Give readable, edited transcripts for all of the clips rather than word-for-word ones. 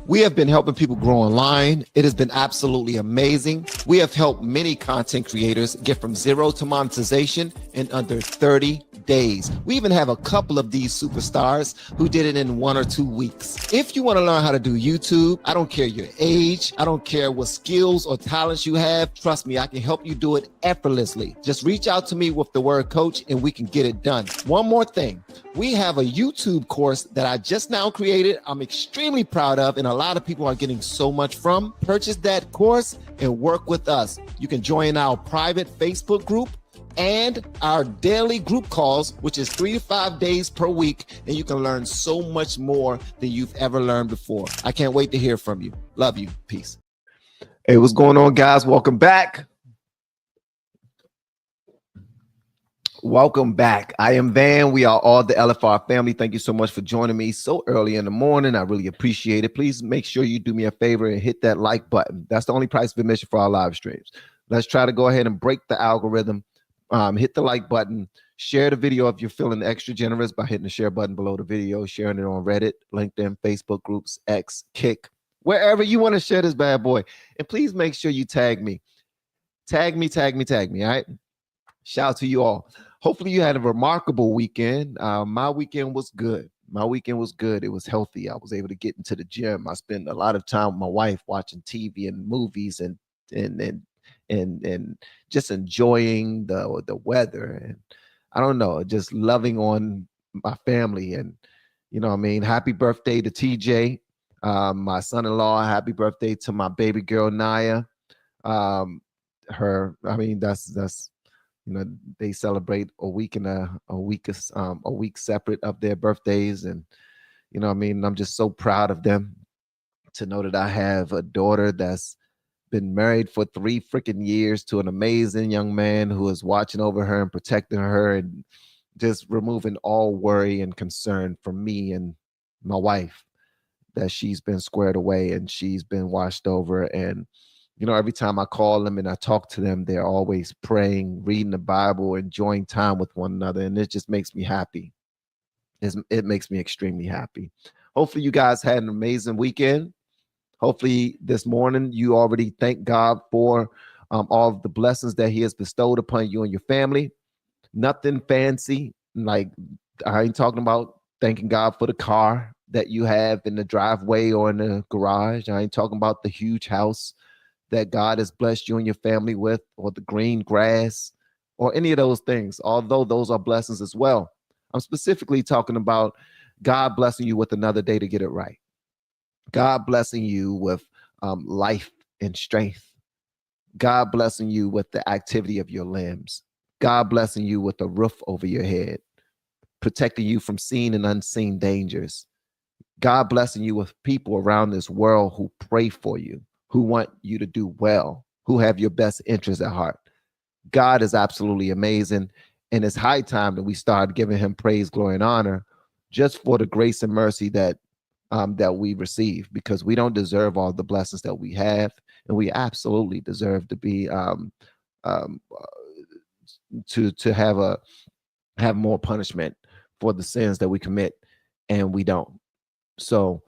We have been helping people grow online. It has been absolutely amazing. We have helped many content creators get from zero to monetization in under 30 days. We even have a couple of these superstars who did it in 1 or 2 weeks. If you want to learn how to do YouTube, I don't care your age, I don't care what skills or talents you have. Trust me, I can help you do it effortlessly. Just reach out to me with the word coach and we can get it done. One more thing. We have a YouTube course that I just now created. I'm extremely proud of, and a lot of people are getting so much from. Purchase that course and work with us. You can join our private Facebook group and our daily group calls, which is 3 to 5 days per week, and you can learn so much more than you've ever learned before. I can't wait to hear from you. Love you. Peace. Hey, what's going on, guys? Welcome back. Welcome back. I am Van. We are all the LFR family. Thank you so much for joining me so early in the morning. I really appreciate it. Please make sure you do me a favor and hit that like button. That's the only price of admission for our live streams. Let's try to go ahead and break the algorithm. Hit the like button. Share the video if you're feeling extra generous by hitting the share button below the video, sharing it on Reddit, LinkedIn, Facebook groups, X, Kick, wherever you want to share this bad boy. And please make sure you tag me. Tag me, all right? Shout out to you all. Hopefully you had a remarkable weekend. My weekend was good. It was healthy. I was able to get into the gym. I spent a lot of time with my wife watching TV and movies and just enjoying the weather. And I don't know, just loving on my family. And, you know what I mean? Happy birthday to TJ, my son-in-law. Happy birthday to my baby girl, Naya. That's you know, they celebrate a week separate of their birthdays. And, you know what I mean? I'm just so proud of them to know that I have a daughter that's been married for 3 freaking years to an amazing young man who is watching over her and protecting her and just removing all worry and concern from me and my wife, that she's been squared away and she's been washed over. And you know, every time I call them and I talk to them, they're always praying, reading the Bible, enjoying time with one another. And it just makes me happy. It makes me extremely happy. Hopefully you guys had an amazing weekend. Hopefully this morning you already thank God for all of the blessings that he has bestowed upon you and your family. Nothing fancy. Like, I ain't talking about thanking God for the car that you have in the driveway or in the garage. I ain't talking about the huge house that God has blessed you and your family with, or the green grass, or any of those things, although those are blessings as well. I'm specifically talking about God blessing you with another day to get it right. God blessing you with life and strength. God blessing you with the activity of your limbs. God blessing you with a roof over your head, protecting you from seen and unseen dangers. God blessing you with people around this world who pray for you, who want you to do well, who have your best interests at heart. God is absolutely amazing. And it's high time that we start giving him praise, glory, and honor just for the grace and mercy that we receive, because we don't deserve all the blessings that we have. And we absolutely deserve to be to have more punishment for the sins that we commit, and we don't. So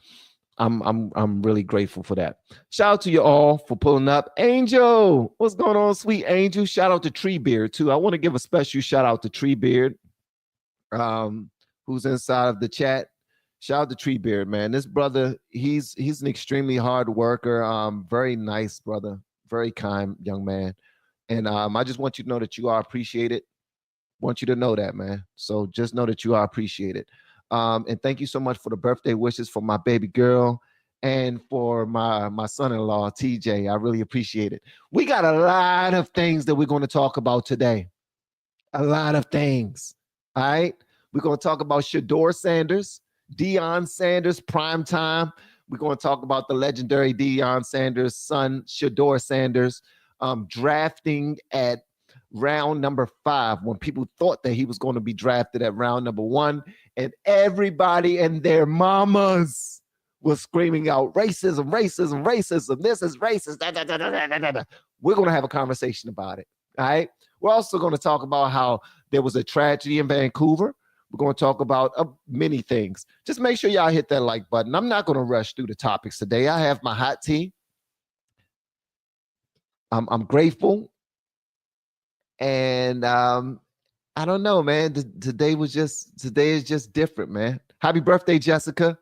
I'm really grateful for that. Shout out to you all for pulling up. Angel, what's going on, sweet Angel? Shout out to Treebeard too. I want to give a special shout out to Treebeard, who's inside of the chat. Shout out to Treebeard, man. This brother, he's an extremely hard worker. Very nice brother, very kind young man. And I just want you to know that you are appreciated. Want you to know that, man. So just know that you are appreciated. And thank you so much for the birthday wishes for my baby girl and for my son-in-law, TJ. I really appreciate it. We got a lot of things that we're going to talk about today. A lot of things. All right. We're going to talk about Shedeur Sanders, Deion Sanders, prime time. We're going to talk about the legendary Deion Sanders' son, Shedeur Sanders, drafting at round number 5 when people thought that he was going to be drafted at round number 1, and everybody and their mamas was screaming out racism, racism, racism. This is racist. Da, da, da, da, da, da, da. We're going to have a conversation about it. All right. We're also going to talk about how there was a tragedy in Vancouver We're going to talk about many things. Just make sure y'all hit that like button. I'm not going to rush through the topics today. I have my hot tea. I'm grateful. And I don't know, man. Today is just different, man. Happy birthday, Jessica.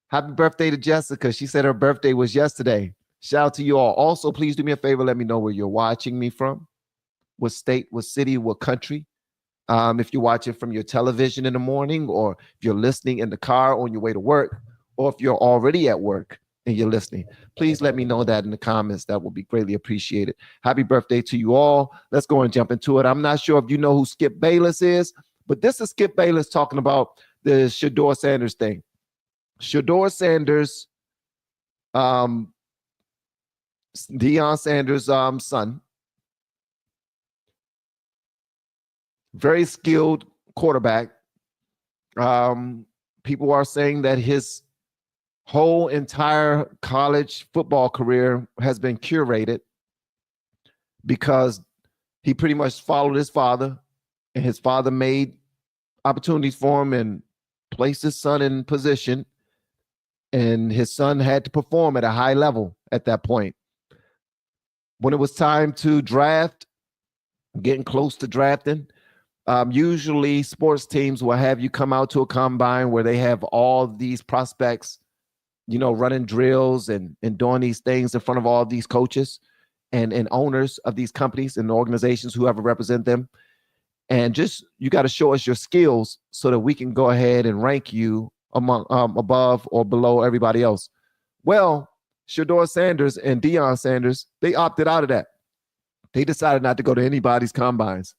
Happy birthday to Jessica. She said her birthday was yesterday. Shout out to you all. Also, please do me a favor. Let me know where you're watching me from. What state, what city, what country. If you're watching from your television in the morning, or if you're listening in the car on your way to work, or if you're already at work and you're listening, please let me know that in the comments. That will be greatly appreciated. Happy birthday to you all. Let's go and jump into it. I'm not sure if you know who Skip Bayless is, but this is Skip Bayless talking about the Shedeur Sanders thing. Shedeur Sanders, Deion Sanders' son, very skilled quarterback. People are saying that his whole entire college football career has been curated because he pretty much followed his father, and his father made opportunities for him and placed his son in position, and his son had to perform at a high level at that point. When it was time to draft, getting close to drafting, usually sports teams will have you come out to a combine where they have all these prospects, running drills and doing these things in front of all these coaches and owners of these companies and organizations, whoever represent them. And just, you got to show us your skills so that we can go ahead and rank you among above or below everybody else. Well, Shedeur Sanders and Deion Sanders, they opted out of that. They decided not to go to anybody's combines.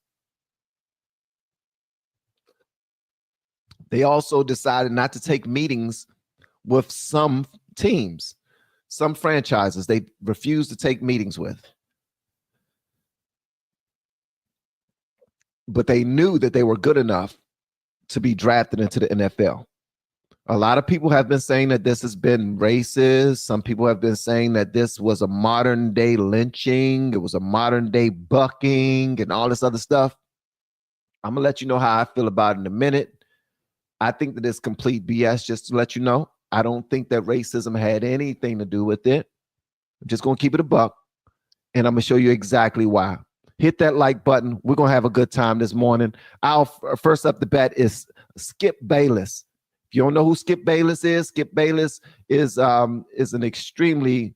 They also decided not to take meetings with some teams, some franchises. They refused to take meetings with. But they knew that they were good enough to be drafted into the NFL. A lot of people have been saying that this has been racist. Some people have been saying that this was a modern day lynching. It was a modern day bucking and all this other stuff. I'm going to let you know how I feel about it in a minute. I think that it's complete BS, just to let you know. I don't think that racism had anything to do with it. I'm just going to keep it a buck, and I'm going to show you exactly why. Hit that like button. We're going to have a good time this morning. Our first up the bat is Skip Bayless. If you don't know who Skip Bayless is an extremely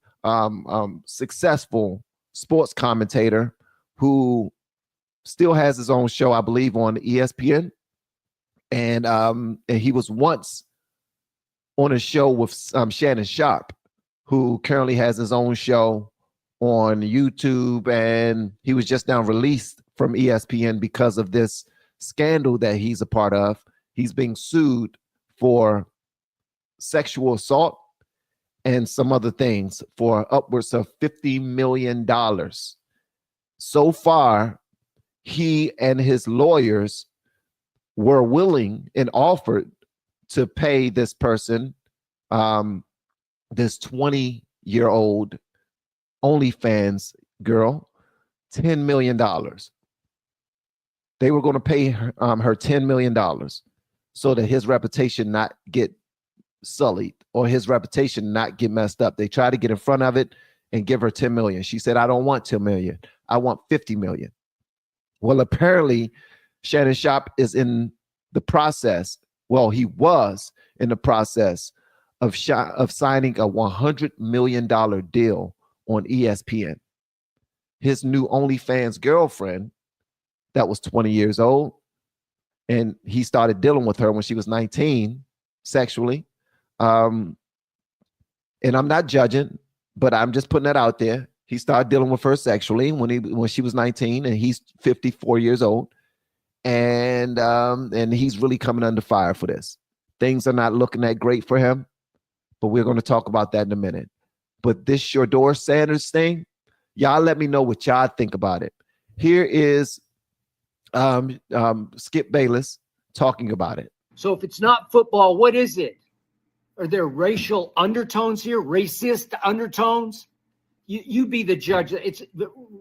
successful sports commentator who still has his own show, I believe, on ESPN. And he was once on a show with Shannon Sharpe, who currently has his own show on YouTube, and he was just now released from ESPN because of this scandal that he's a part of. He's being sued for sexual assault and some other things for upwards of $50 million. So far, he and his lawyers were willing and offered to pay this person, this 20-year-old OnlyFans girl, $10 million. They were going to pay her $10 million so that his reputation not get sullied or his reputation not get messed up. They tried to get in front of it and give her $10 million. She said, I don't want $10 million. I want $50 million. Well, apparently, Shannon Sharpe is in the process. Well, he was in the process of signing a $100 million deal on ESPN. His new OnlyFans girlfriend, that was 20 years old, and he started dealing with her when she was 19 sexually. And I'm not judging, but I'm just putting that out there. He started dealing with her sexually when she was 19, and he's 54 years old. And he's really coming under fire for this. Things are not looking that great for him, but we're going to talk about that in a minute. But this Shedeur Sanders thing, y'all let me know what y'all think about it. Here is Skip Bayless talking about it. So if it's not football, what is it? Are there racial undertones here? Racist undertones? You be the judge.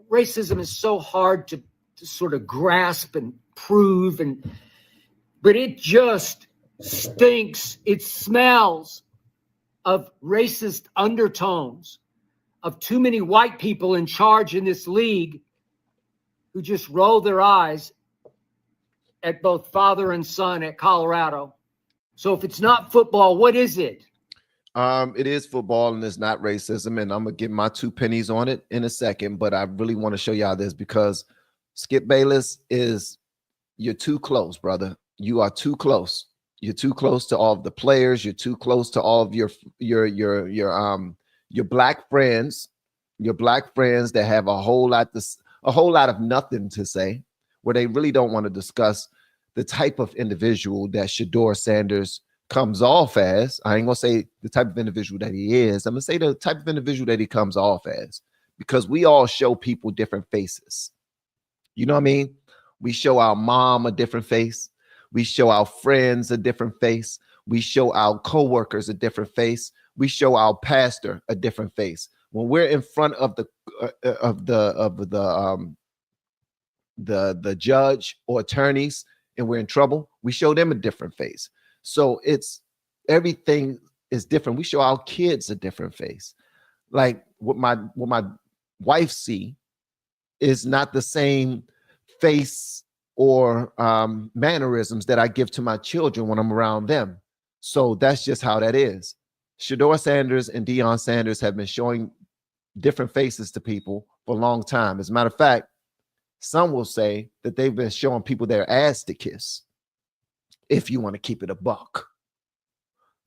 Racism is so hard to sort of grasp and prove, and but it just stinks. It smells of racist undertones, of too many white people in charge in this league who just roll their eyes at both father and son at Colorado. So if it's not football, what is it? It is football and it's not racism, and I'm gonna get my 2 pennies on it in a second. But I really want to show y'all this because Skip Bayless you're too close, brother. You are too close. You're too close to all of the players. You're too close to all of your black friends, that have a whole lot of nothing to say, where they really don't want to discuss the type of individual that Shedeur Sanders comes off as. I ain't gonna say the type of individual that he is. I'm gonna say the type of individual that he comes off as, because we all show people different faces. You know what I mean? We show our mom a different face. We show our friends a different face. We show our coworkers a different face. We show our pastor a different face. When we're in front of the judge or attorneys and we're in trouble, we show them a different face. So everything is different. We show our kids a different face. Like what my wife see is not the same face or mannerisms that I give to my children when I'm around them. So that's just how that is. Shedeur Sanders and Deion Sanders have been showing different faces to people for a long time. As a matter of fact, some will say that they've been showing people their ass to kiss, if you want to keep it a buck.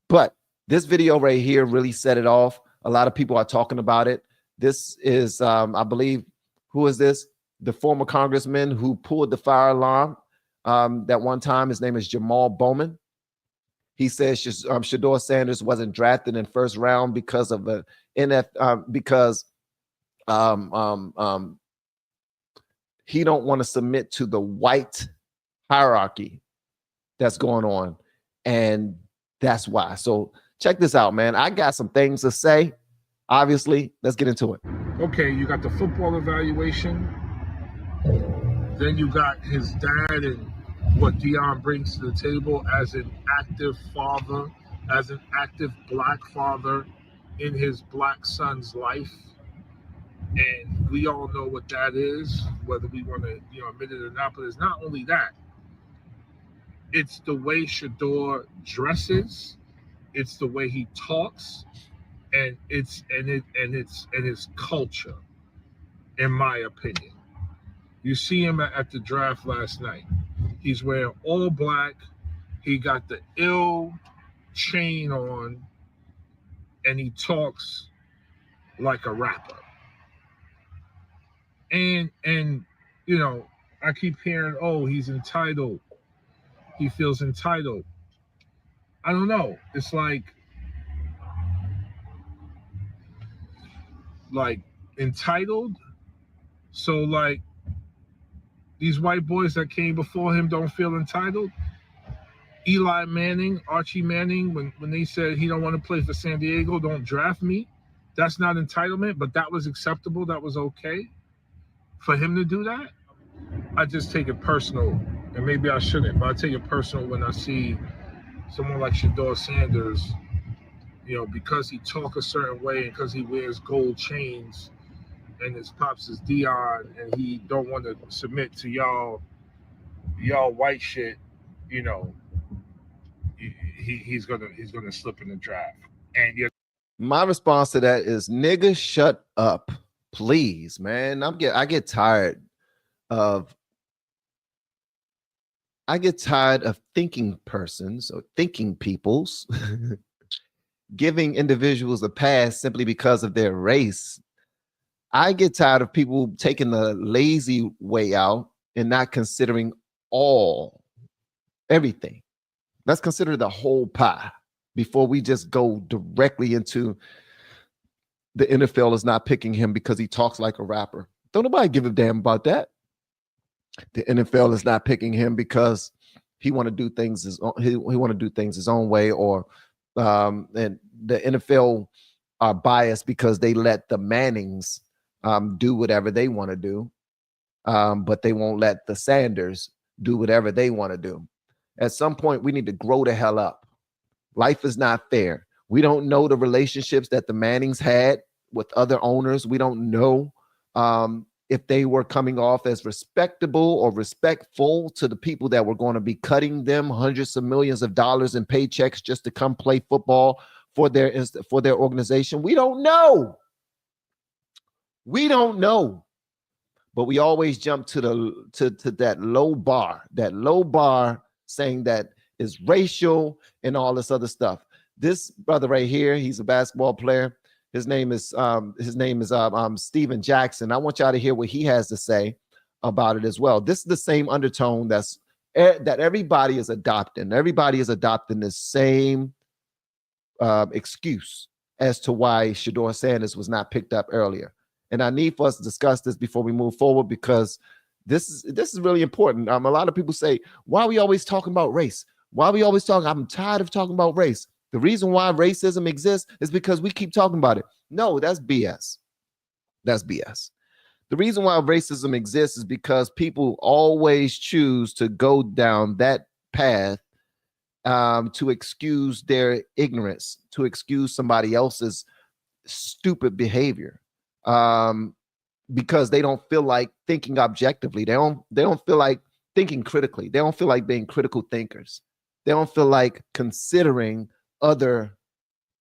But this video right here really set it off. A lot of people are talking about it. This is, I believe, who is this? The former congressman who pulled the fire alarm that one time. His name is Jamal Bowman. He says Shedeur Sanders wasn't drafted in first round because of he don't want to submit to the white hierarchy that's going on, and that's why. So check this out, man. I got some things to say. Obviously, let's get into it. Okay, you got the football evaluation. Then you got his dad and what Deion brings to the table as an active father, as an active black father in his black son's life. And we all know what that is, whether we want to admit it or not. But it's not only that. It's the way Shedeur dresses, it's the way he talks, and it's his culture, in my opinion. You see him at the draft last night. He's wearing all black. He got the ill chain on, and he talks like a rapper. And I keep hearing, oh, he's entitled. He feels entitled. I don't know. It's like entitled. So like these white boys that came before him don't feel entitled. Eli Manning, Archie Manning, when they said he don't want to play for San Diego, don't draft me. That's not entitlement, but that was acceptable. That was okay for him to do that. I just take it personal, and maybe I shouldn't, but I take it personal when I see someone like Shedeur Sanders, because he talk a certain way and because he wears gold chains and his pops is Deion and he don't want to submit to y'all white shit, he's gonna slip in the draft. And my response to that is, nigga, shut up, please, man. I get tired of thinking persons or thinking peoples giving individuals a pass simply because of their race. I get tired of people taking the lazy way out and not considering everything. Let's consider the whole pie before we just go directly into the NFL is not picking him because he talks like a rapper. Don't nobody give a damn about that. The NFL is not picking him because he want to do things his own way, or and the NFL are biased because they let the Mannings do whatever they want to do, but they won't let the Sanders do whatever they want to do. At some point, we need to grow the hell up. Life is not fair. We don't know the relationships that the Mannings had with other owners. We don't know if they were coming off as respectable or respectful to the people that were going to be cutting them hundreds of millions of dollars in paychecks just to come play football for their organization. We don't know. We don't know. But we always jump to that low bar saying that is racial and all this other stuff. This brother right here, he's a basketball player. His name is Steven Jackson. I want y'all to hear what he has to say about it as well. This is the same undertone that everybody is adopting. Everybody is adopting the same excuse as to why Shedeur Sanders was not picked up earlier. And I need for us to discuss this before we move forward, because this is really important. A lot of people say, why are we always talking about race? Why are we always talking? I'm tired of talking about race. The reason why racism exists is because we keep talking about it. No, that's BS. That's BS. The reason why racism exists is because people always choose to go down that path to excuse their ignorance, to excuse somebody else's stupid behavior, because they don't feel like thinking objectively. They don't feel like thinking critically. They don't feel like being critical thinkers. They don't feel like considering other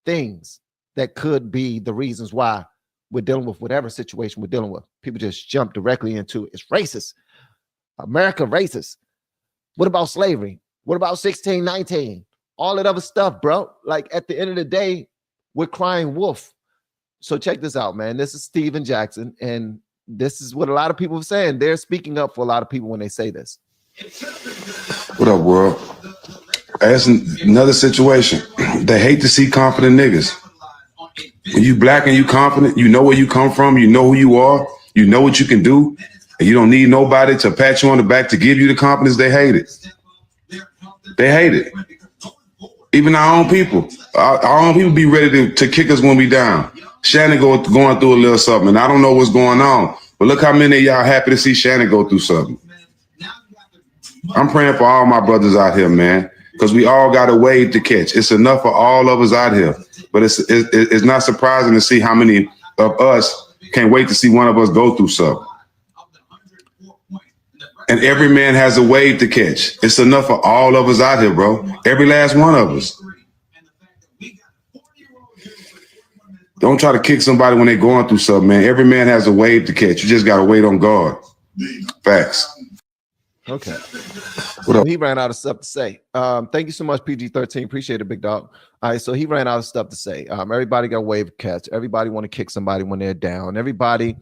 things that could be the reasons why we're dealing with whatever situation we're dealing with. People just jump directly into it's racist. America racist. What about slavery? What about 1619? All that other stuff, bro. Like, at the end of the day, we're crying wolf. So check this out, man. This is Steven Jackson, and this is what a lot of people are saying. They're speaking up for a lot of people when they say this. What up, world? That's another situation. They hate to see confident niggas. When you black and you confident, you know where you come from, you know who you are, you know what you can do, and you don't need nobody to pat you on the back to give you the confidence. They hate it. They hate it. Even our own people. Our own people be ready to kick us when we down. Shannon going through a little something, and I don't know what's going on, but look how many of y'all happy to see Shannon go through something. I'm praying for all my brothers out here, man, because we all got a wave to catch. It's enough for all of us out here, but it's not surprising to see how many of us can't wait to see one of us go through something. And every man has a wave to catch. It's enough for all of us out here, bro. Every last one of us. Don't try to kick somebody when they're going through something, man. Every man has a wave to catch. You just got to wait on God. Facts. Okay. Well, he ran out of stuff to say. Thank you so much, PG-13. Appreciate it, big dog. All right, so he ran out of stuff to say. Everybody got a wave of catch. Everybody want to kick somebody when they're down. Everybody,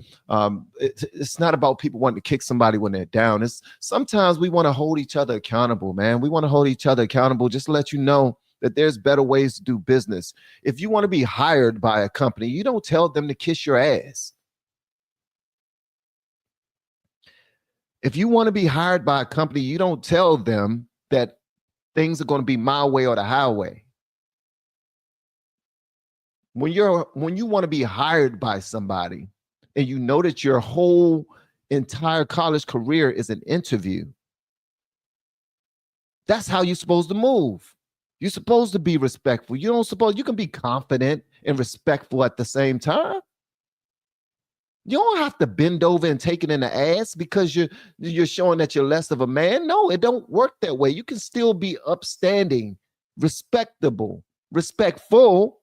it's not about people wanting to kick somebody when they're down. It's sometimes we want to hold each other accountable, man. We want to hold each other accountable just to let you know that there's better ways to do business. If you want to be hired by a company, you don't tell them to kiss your ass. If you want to be hired by a company, you don't tell them that things are going to be my way or the highway. When you want to be hired by somebody and you know that your whole entire college career is an interview, that's how you're supposed to move. You're supposed to be respectful. You can be confident and respectful at the same time. You don't have to bend over and take it in the ass because you're showing that you're less of a man. No, it don't work that way. You can still be upstanding, respectable, respectful,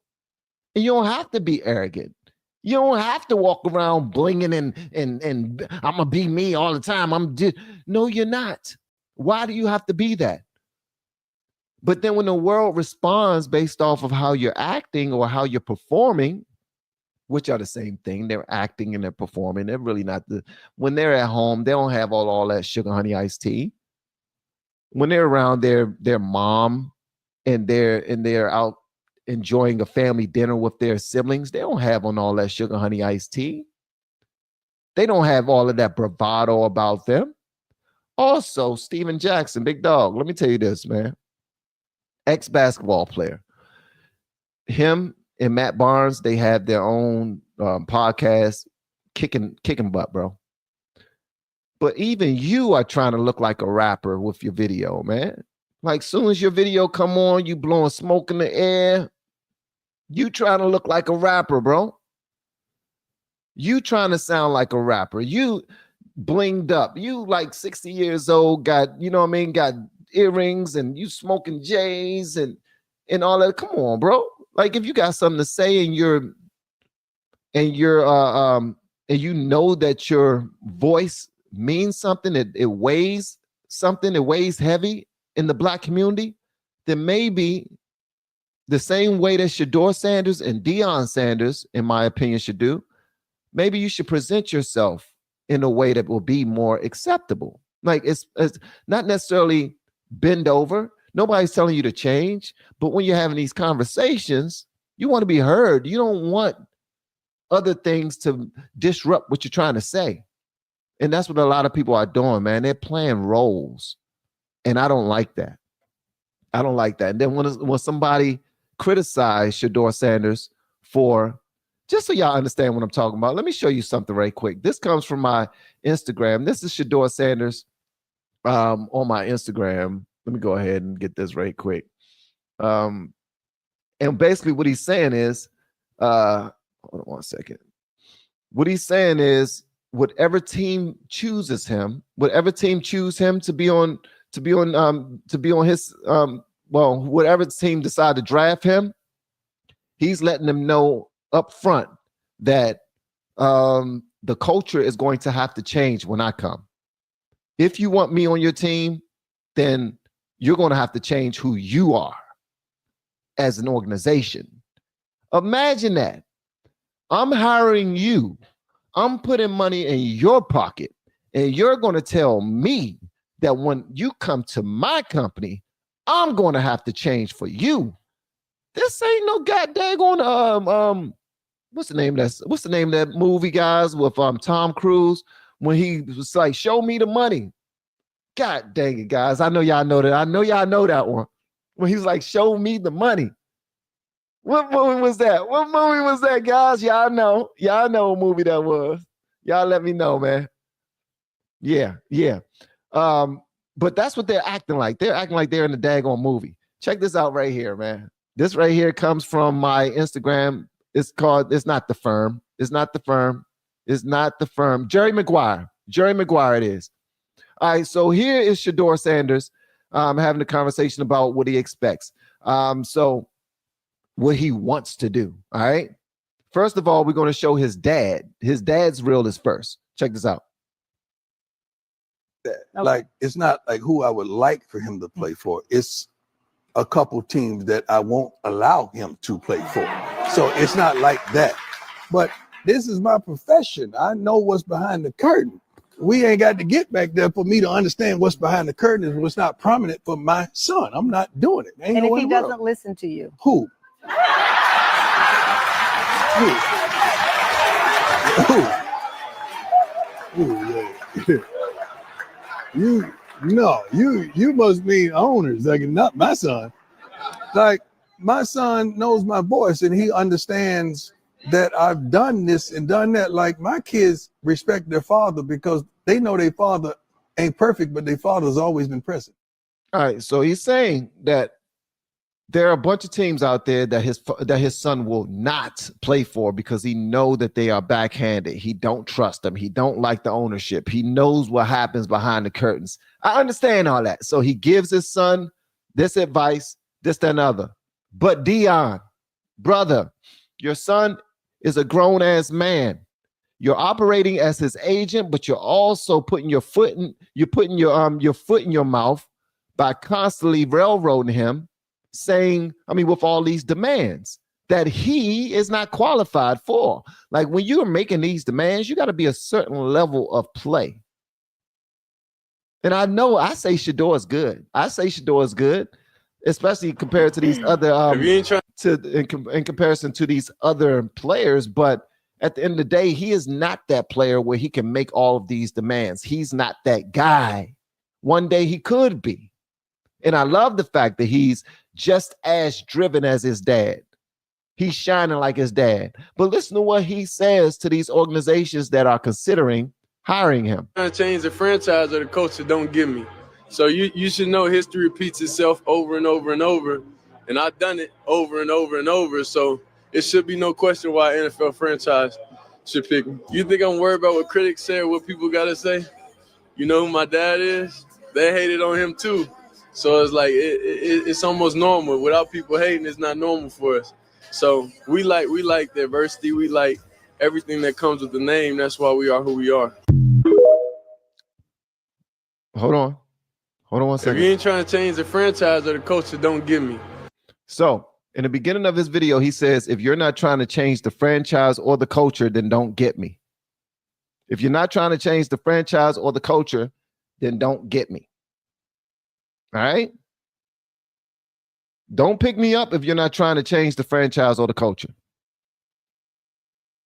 and you don't have to be arrogant. You don't have to walk around blinging and I'm gonna be me all the time. No, you're not. Why do you have to be that? But then when the world responds based off of how you're acting or how you're performing, which are the same thing, they're acting and they're performing. They're really not when they're at home, they don't have all that sugar honey iced tea. When they're around their mom and they're out enjoying a family dinner with their siblings, they don't have on all that sugar honey iced tea. They don't have all of that bravado about them. Also, Steven Jackson, big dog, let me tell you this, man. Ex-basketball player. Him and Matt Barnes, they have their own podcast, kicking butt, bro. But even you are trying to look like a rapper with your video, man. Like soon as your video come on, you blowing smoke in the air. You trying to look like a rapper, bro. You trying to sound like a rapper. You blinged up. You like 60 years old, got, you know what I mean, got earrings and you smoking J's and all that. Come on, bro. Like if you got something to say and you're and you know that your voice means something, it weighs something, it weighs heavy in the Black community, then maybe the same way that Shedeur Sanders and Deion Sanders, in my opinion, should do, maybe you should present yourself in a way that will be more acceptable. Like it's not necessarily bend over. Nobody's telling you to change, but when you're having these conversations, you want to be heard. You don't want other things to disrupt what you're trying to say. And that's what a lot of people are doing, man. They're playing roles. And I don't like that. I don't like that. And then when somebody criticized Shedeur Sanders for, just so y'all understand what I'm talking about, let me show you something right quick. This comes from my Instagram. This is Shedeur Sanders on my Instagram. Let me go ahead and get this right quick. And basically what he's saying is, hold on one second. What he's saying is, whatever team chooses him, whatever team choose him to be on his whatever team decide to draft him, he's letting them know up front that the culture is going to have to change when I come. If you want me on your team, then you're going to have to change who you are as an organization. Imagine that. I'm hiring you. I'm putting money in your pocket, and you're going to tell me that when you come to my company, I'm going to have to change for you. This ain't no goddamn what's the name of that movie, guys, with Tom Cruise when he was like, show me the money. God dang it, guys. I know y'all know that. I know y'all know that one. When he's like, show me the money. What movie was that? What movie was that, guys? Y'all know. Y'all know what movie that was. Y'all let me know, man. Yeah. But that's what they're acting like. They're acting like they're in a daggone movie. Check this out right here, man. This right here comes from my Instagram. It's not the firm. Jerry Maguire it is. All right, so here is Shedeur Sanders having a conversation about what he expects. So what he wants to do. All right. First of all, we're going to show his dad. His dad's reel is first. Check this out. Like, it's not like who I would like for him to play for. It's a couple teams that I won't allow him to play for. So it's not like that. But this is my profession. I know what's behind the curtain. We ain't got to get back there for me to understand what's behind the curtain and what's not prominent for my son. I'm not doing it. And if he doesn't listen to you? Who? You must mean owners, like not my son. Like my son knows my voice and he understands that I've done this and done that. Like my kids respect their father because they know their father ain't perfect, but their father's always been present. All right, so he's saying that there are a bunch of teams out there that his son will not play for because he know that they are backhanded. He don't trust them. He don't like the ownership. He knows what happens behind the curtains. I understand all that. So he gives his son this advice, this, that, and other. But Deion, brother, your son is a grown-ass man. You're operating as his agent, but you're also putting your foot in your mouth by constantly railroading him, saying, with all these demands that he is not qualified for. Like when you're making these demands, you got to be a certain level of play. And I know I say Shedeur is good. Especially compared to these other in comparison to these other players. But at the end of the day, he is not that player where he can make all of these demands. He's not that guy. One day he could be. And I love the fact that he's just as driven as his dad. He's shining like his dad. But listen to what he says to these organizations that are considering hiring him. Trying to change the franchise or the coach that don't give me. So you should know history repeats itself over and over and over. And I've done it over and over and over. So it should be no question why an NFL franchise should pick me. You think I'm worried about what critics say or what people got to say? You know who my dad is? They hated on him too. So it's like it's almost normal. Without people hating, it's not normal for us. So we like diversity. We like everything that comes with the name. That's why we are who we are. Hold on one If second. you ain't trying to change the franchise or the culture, don't give me. So in the beginning of his video, he says, if you're not trying to change the franchise or the culture, then don't get me. If you're not trying to change the franchise or the culture, then don't get me. All right? Don't pick me up if you're not trying to change the franchise or the culture.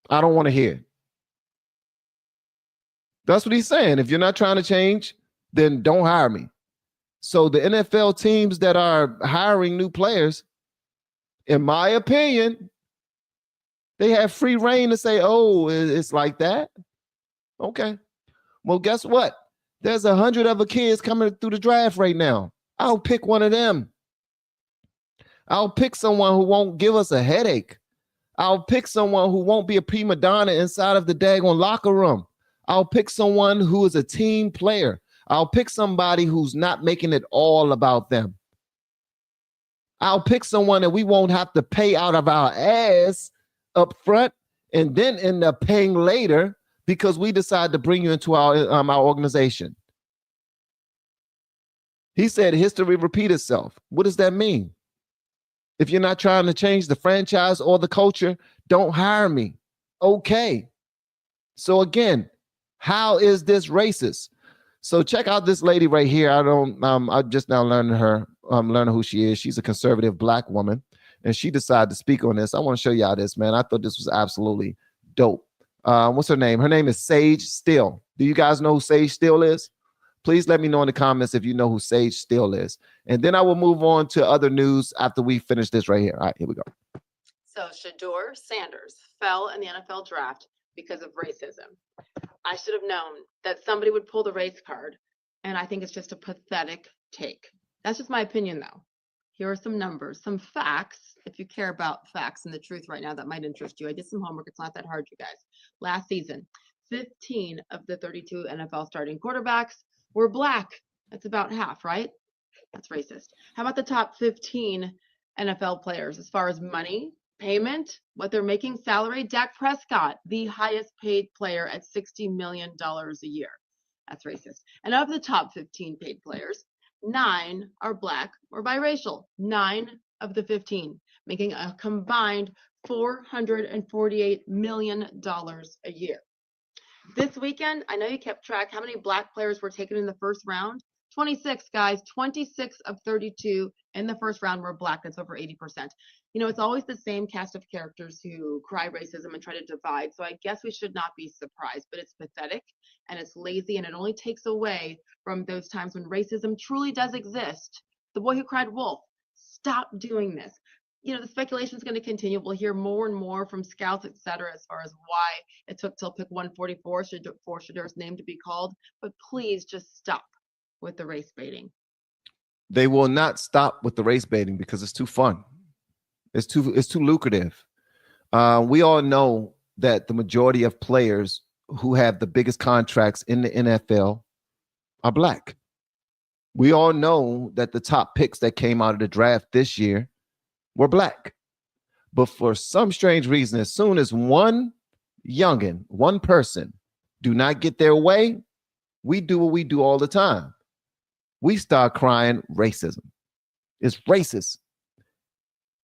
I don't want to hear it. That's what he's saying. If you're not trying to change, then don't hire me. So the NFL teams that are hiring new players, in my opinion, they have free reign to say, oh, it's like that. Okay. Well, guess what? There's 100 other kids coming through the draft right now. I'll pick one of them. I'll pick someone who won't give us a headache. I'll pick someone who won't be a prima donna inside of the daggone locker room. I'll pick someone who is a team player. I'll pick somebody who's not making it all about them. I'll pick someone that we won't have to pay out of our ass up front and then end up paying later because we decide to bring you into our organization. He said history repeat itself. What does that mean? If you're not trying to change the franchise or the culture, don't hire me. Okay. So again, how is this racist? So check out this lady right here. I just now learning her, learning who she is. She's a conservative Black woman, and she decided to speak on this. I want to show y'all this, man. I thought this was absolutely dope. What's her name? Her name is Sage Steele. Do you guys know who Sage Steele is? Please let me know in the comments if you know who Sage Steele is. And then I will move on to other news after we finish this right here. All right, here we go. So Shedeur Sanders fell in the NFL draft because of racism. I should have known that somebody would pull the race card, and I think it's just a pathetic take. That's just my opinion, though. Here are some numbers, some facts. If you care about facts and the truth right now, that might interest you. I did some homework. It's not that hard, you guys. Last season, 15 of the 32 NFL starting quarterbacks were Black. That's about half, right? That's racist. How about the top 15 NFL players as far as money, payment, what they're making, salary? Dak Prescott, the highest paid player at $60 million a year. That's racist. And of the top 15 paid players, 9 are Black or biracial. 9 of the 15, making a combined $448 million a year. This weekend, I know you kept track how many Black players were taken in the first round. 26, guys. 26 of 32 in the first round were Black. That's over 80%. You know, it's always the same cast of characters who cry racism and try to divide. So I guess we should not be surprised, but it's pathetic and it's lazy, and it only takes away from those times when racism truly does exist. The boy who cried wolf, stop doing this. You know, the speculation is going to continue. We'll hear more and more from scouts, et cetera, as far as why it took till pick 144 for Shedeur's name to be called. But please just stop with the race baiting. They will not stop with the race baiting because it's too fun. It's too lucrative. We all know that the majority of players who have the biggest contracts in the NFL are Black. We all know that the top picks that came out of the draft this year were Black. But for some strange reason, as soon as one youngin, one person do not get their way, we do what we do all the time. We start crying racism. It's racist.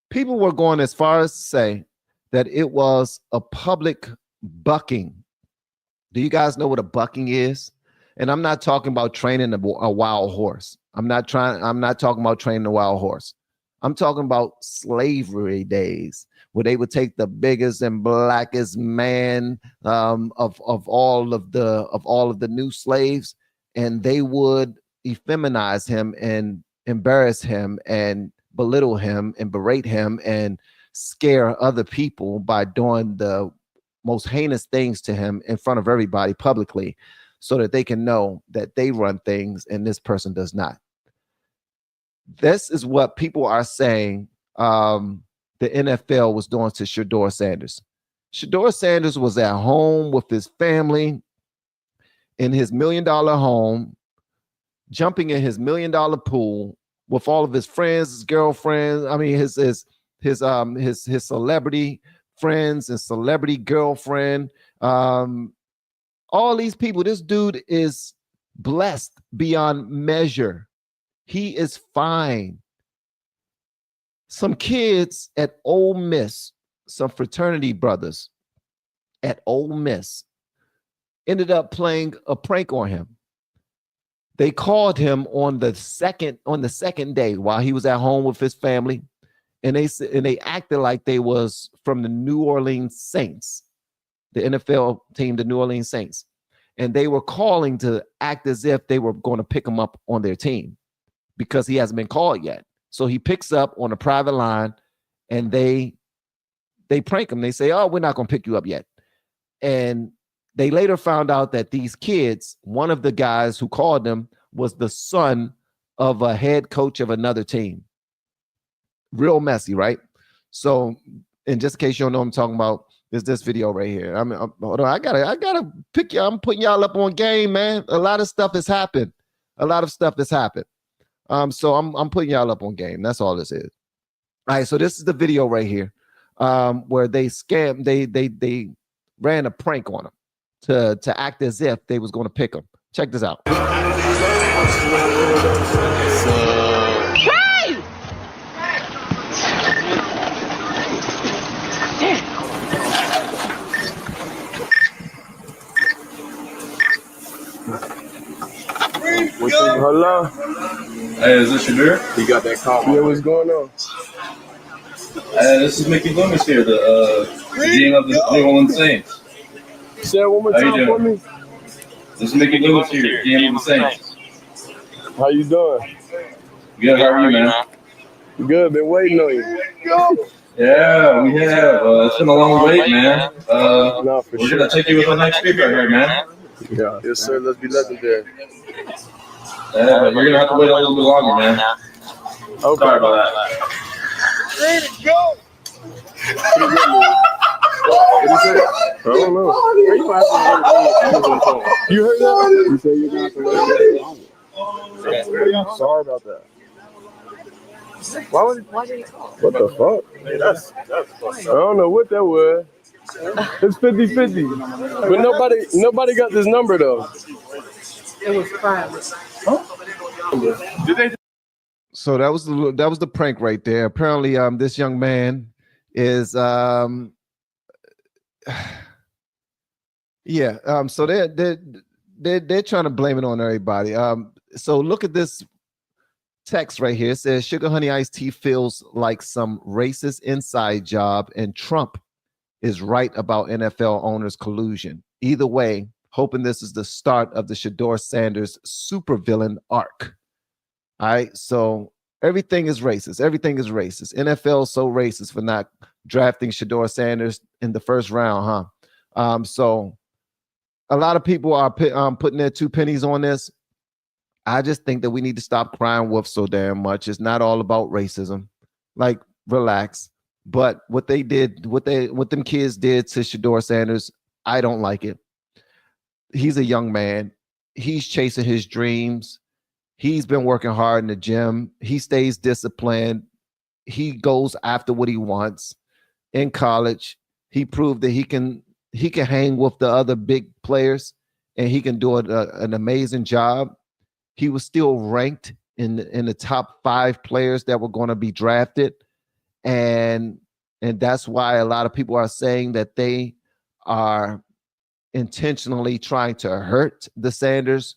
People were going as far as to say that it was a public bucking. Do you guys know what a bucking is? And I'm not talking about training a wild horse. I'm not talking about training a wild horse. I'm talking about slavery days where they would take the biggest and blackest man of all of the new slaves, and they would effeminize him and embarrass him and belittle him and berate him and scare other people by doing the most heinous things to him in front of everybody publicly. so that they can know that they run things and this person does not. This is what people are saying the NFL was doing to Shedeur Sanders. Shedeur Sanders was at home with his family in his $1 million home, jumping in his $1 million pool with all of his friends, his girlfriends. I mean, his celebrity friends and celebrity girlfriend. All these people. This dude is blessed beyond measure. He is fine. Some kids at Ole Miss, some fraternity brothers at Ole Miss, ended up playing a prank on him. They called him on the second day while he was at home with his family, and they acted like they was from the New Orleans Saints, the NFL team, the New Orleans Saints, and they were calling to act as if they were going to pick him up on their team because he hasn't been called yet. So he picks up on a private line, and they prank him. They say, "Oh, we're not going to pick you up yet," and they later found out that these kids, one of the guys who called them was the son of a head coach of another team. Real messy, right? So, and just in case you don't know what I'm talking about, there's this video right here. Hold on, I gotta pick y'all. I'm putting y'all up on game, man. A lot of stuff has happened. So I'm putting y'all up on game. That's all this is. All right, so this is the video right here, where they scammed. They ran a prank on him to act as if they was going to pick him. Check this out. Hello? Hey, is this Shedeur? You got that call? Yeah, what's going on? This is Mickey Loomis here, the GM of the New Orleans Saints. Say it one more How you time for doing? me. This is Mickey Loomis here, GM of the Saints. How you doing? Good, how are you, man? Good, been waiting on you. Yeah, we have. It's been a long wait, man. No, for We're sure. going to take you with the next speaker here, man. Yeah. Yes, sir. Let's be legendary. You're going to have to wait a little bit longer, man. Okay. Sorry about that. Ready to go. What did you say? I don't know. You heard that? You said you're going to have to wait. Sorry about that. Why did he call? What the fuck? I don't know what that was. It's 50-50. But nobody got this number though. It was private. So that was the prank right there. Apparently, this young man is so they're trying to blame it on everybody. So look at this text right here. It says Sugar Honey Iced Tea feels like some racist inside job, and Trump is right about NFL owners' collusion. Either way, hoping this is the start of the Shedeur Sanders supervillain arc. All right, so everything is racist. NFL is so racist for not drafting Shedeur Sanders in the first round, huh? So a lot of people are putting their 2 pennies on this. I just think that we need to stop crying wolf so damn much. It's not all about racism. Like, relax. But what they did, what them kids did to Shedeur Sanders, I don't like it. He's a young man. He's chasing his dreams. He's been working hard in the gym. He stays disciplined. He goes after what he wants. In college, he proved that he can hang with the other big players, and he can do an amazing job. He was still ranked in the top 5 players that were going to be drafted. And that's why a lot of people are saying that they are intentionally trying to hurt the Sanders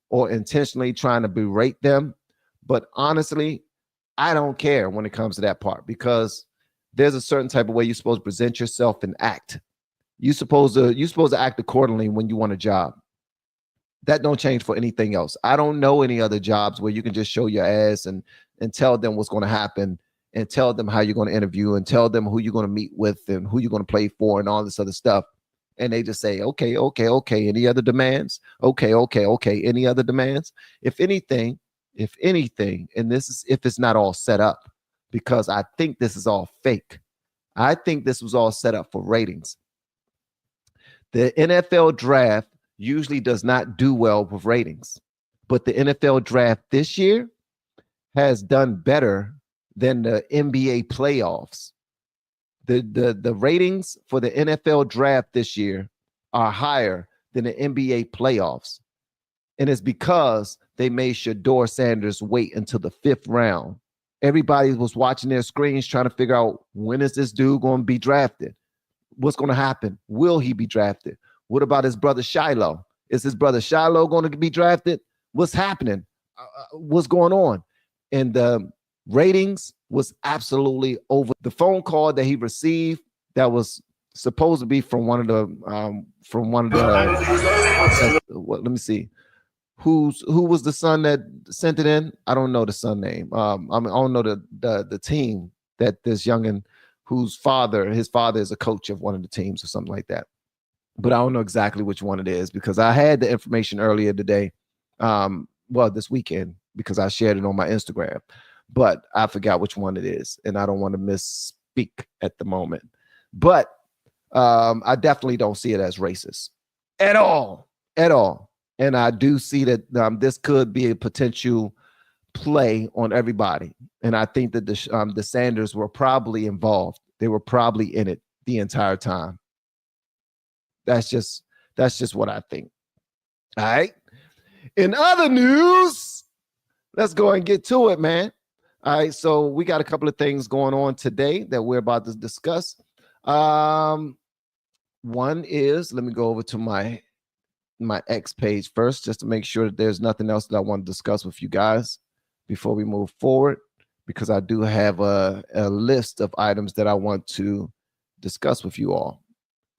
or intentionally trying to berate them. But honestly, I don't care when it comes to that part, because there's a certain type of way you're supposed to present yourself and act. You're supposed to act accordingly when you want a job. That don't change for anything else. I don't know any other jobs where you can just show your ass and tell them what's going to happen, and tell them how you're going to interview, and tell them who you're going to meet with and who you're going to play for and all this other stuff. and they just say, okay, any other demands? Okay, any other demands? If anything, and this is if it's not all set up, because I think this is all fake. I think this was all set up for ratings. The NFL draft usually does not do well with ratings, but the NFL draft this year has done better than the NBA playoffs. The ratings for the NFL draft this year are higher than the NBA playoffs. And it's because they made Shedeur Sanders wait until the 5th round. Everybody was watching their screens trying to figure out, when is this dude going to be drafted? What's going to happen? Will he be drafted? What about his brother Shiloh? Is his brother Shiloh going to be drafted? What's happening? What's going on? And the ratings was absolutely over. The phone call that he received that was supposed to be from one of the let me see. Who was the son that sent it in? I don't know the son name. I don't know the team that this youngin his father is a coach of one of the teams or something like that. But I don't know exactly which one it is because I had the information earlier today. This weekend, because I shared it on my Instagram, but I forgot which one it is, and I don't want to misspeak at the moment. But I definitely don't see it as racist at all. And I do see that this could be a potential play on everybody. And I think that the Sanders were probably involved. They were probably in it the entire time. That's just what I think. All right. In other news, let's go and get to it, man. All right. So we got a couple of things going on today that we're about to discuss. One is, let me go over to my X page first, just to make sure that there's nothing else that I want to discuss with you guys before we move forward, because I do have a list of items that I want to discuss with you all.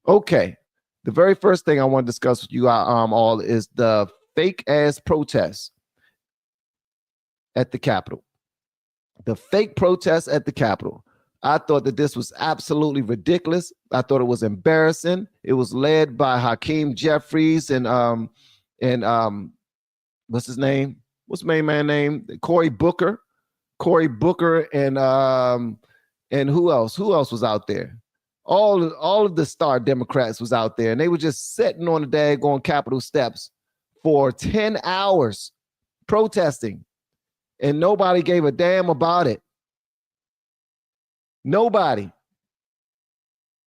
Okay. The very first thing I want to discuss with you all is the fake ass protests at the Capitol. The fake protests at the Capitol. I thought that this was absolutely ridiculous. I thought it was embarrassing. It was led by Hakeem Jeffries and what's his name? What's the main man name? Cory Booker and who else? Who else was out there? All of the star Democrats was out there, and they were just sitting on the daggone Capitol steps for 10 hours protesting, and nobody gave a damn about it. Nobody.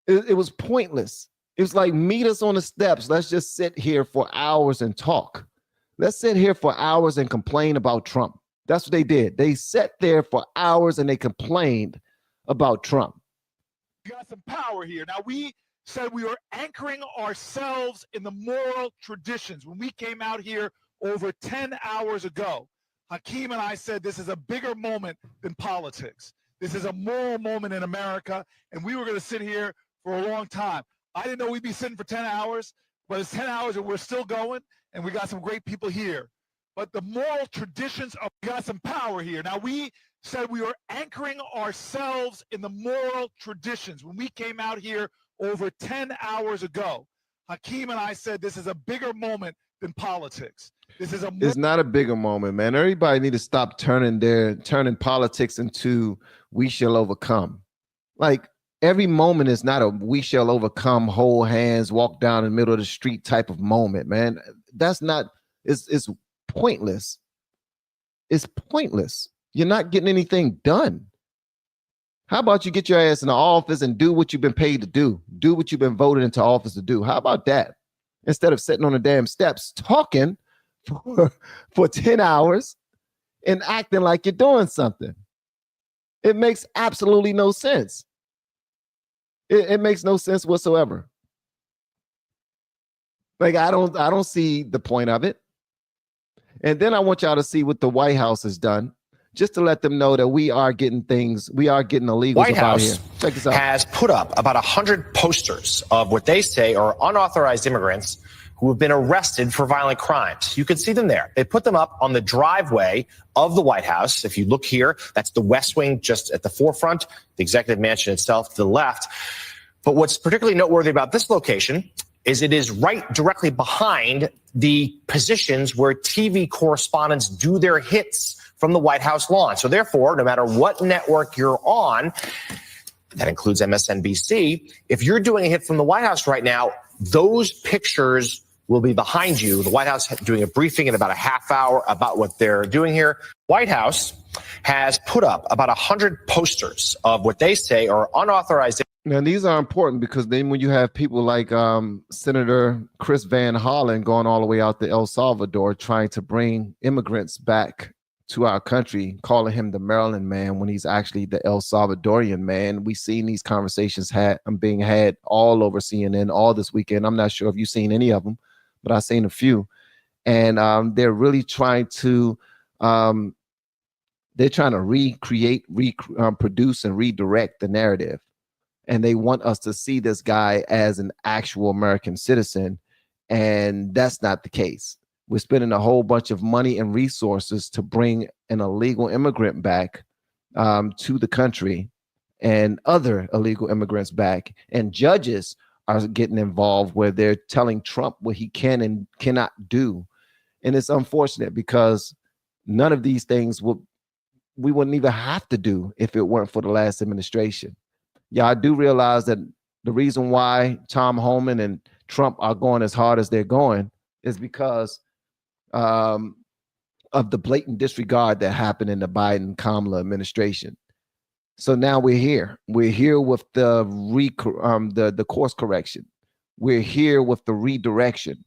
It was pointless. It was like, meet us on the steps. Let's just sit here for hours and talk. Let's sit here for hours and complain about Trump. That's what they did. They sat there for hours and they complained about Trump. We got some power here. Now, we said we were anchoring ourselves in the moral traditions when we came out here over 10 hours ago. Hakeem and I said this is a bigger moment than politics. This is a moral moment in America, and we were going to sit here for a long time. I didn't know we'd be sitting for 10 hours, but it's 10 hours and we're still going, and we got some great people here. But the moral traditions we got some power here. Now, we said we were anchoring ourselves in the moral traditions when we came out here over 10 hours ago. Hakeem and I said this is a bigger moment than politics. It's not a bigger moment, man. Everybody need to stop turning politics into we shall overcome. Like, every moment is not a we shall overcome, hold hands, walk down the middle of the street type of moment, man. That's not, it's pointless. It's pointless. You're not getting anything done. How about you get your ass in the office and do what you've been paid to do? Do what you've been voted into office to do. How about that? Instead of sitting on the damn steps talking for 10 hours and acting like you're doing something. It makes absolutely no sense. It makes no sense whatsoever. Like, I don't see the point of it. And then I want y'all to see what the White House has done, just to let them know that we are getting illegals White out here. House Check this out. has put up about 100 posters of what they say are unauthorized immigrants who have been arrested for violent crimes. You can see them there. They put them up on the driveway of the White House. If you look here, that's the West Wing just at the forefront, the executive mansion itself to the left. But what's particularly noteworthy about this location is it is right directly behind the positions where TV correspondents do their hits from the White House lawn. So therefore, no matter what network you're on, that includes MSNBC, if you're doing a hit from the White House right now, those pictures will be behind you. The White House doing a briefing in about a half hour about what they're doing here. White House has put up about 100 posters of what they say are unauthorized. Now, these are important because then when you have people like Senator Chris van.hall going all the way out to El Salvador trying to bring immigrants back to our country, calling him the Maryland man when he's actually the El Salvadorian man. We've seen these conversations being had all over CNN all this weekend. I'm not sure if you've seen any of them, but I've seen a few. And they're really trying to recreate, produce, and redirect the narrative. And they want us to see this guy as an actual American citizen. And that's not the case. We're spending a whole bunch of money and resources to bring an illegal immigrant back to the country and other illegal immigrants back. And judges are getting involved where they're telling Trump what he can and cannot do. And it's unfortunate because none of these things we wouldn't even have to do if it weren't for the last administration. Yeah, I do realize that the reason why Tom Homan and Trump are going as hard as they're going is because of the blatant disregard that happened in the Biden-Kamala administration. So now we're here. We're here with the course correction. We're here with the redirection.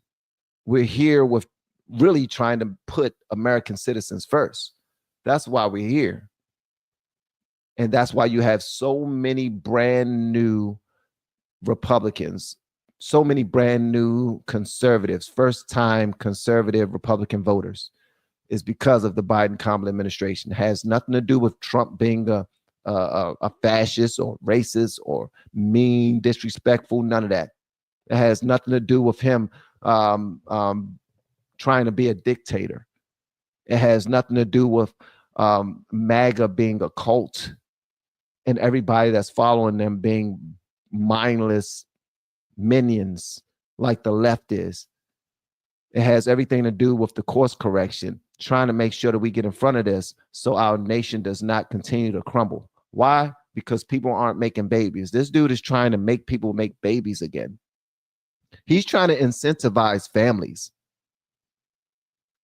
We're here with really trying to put American citizens first. That's why we're here. And that's why you have so many brand new Republicans, so many brand new conservatives, first-time conservative Republican voters, is because of the Biden-Kamala administration. It has nothing to do with Trump being a fascist or racist or mean, disrespectful, none of that. It has nothing to do with him trying to be a dictator. It has nothing to do with MAGA being a cult and everybody that's following them being mindless minions like the left is. It has everything to do with the course correction, trying to make sure that we get in front of this so our nation does not continue to crumble. Why? Because people aren't making babies. This dude is trying to make people make babies again. He's trying to incentivize families.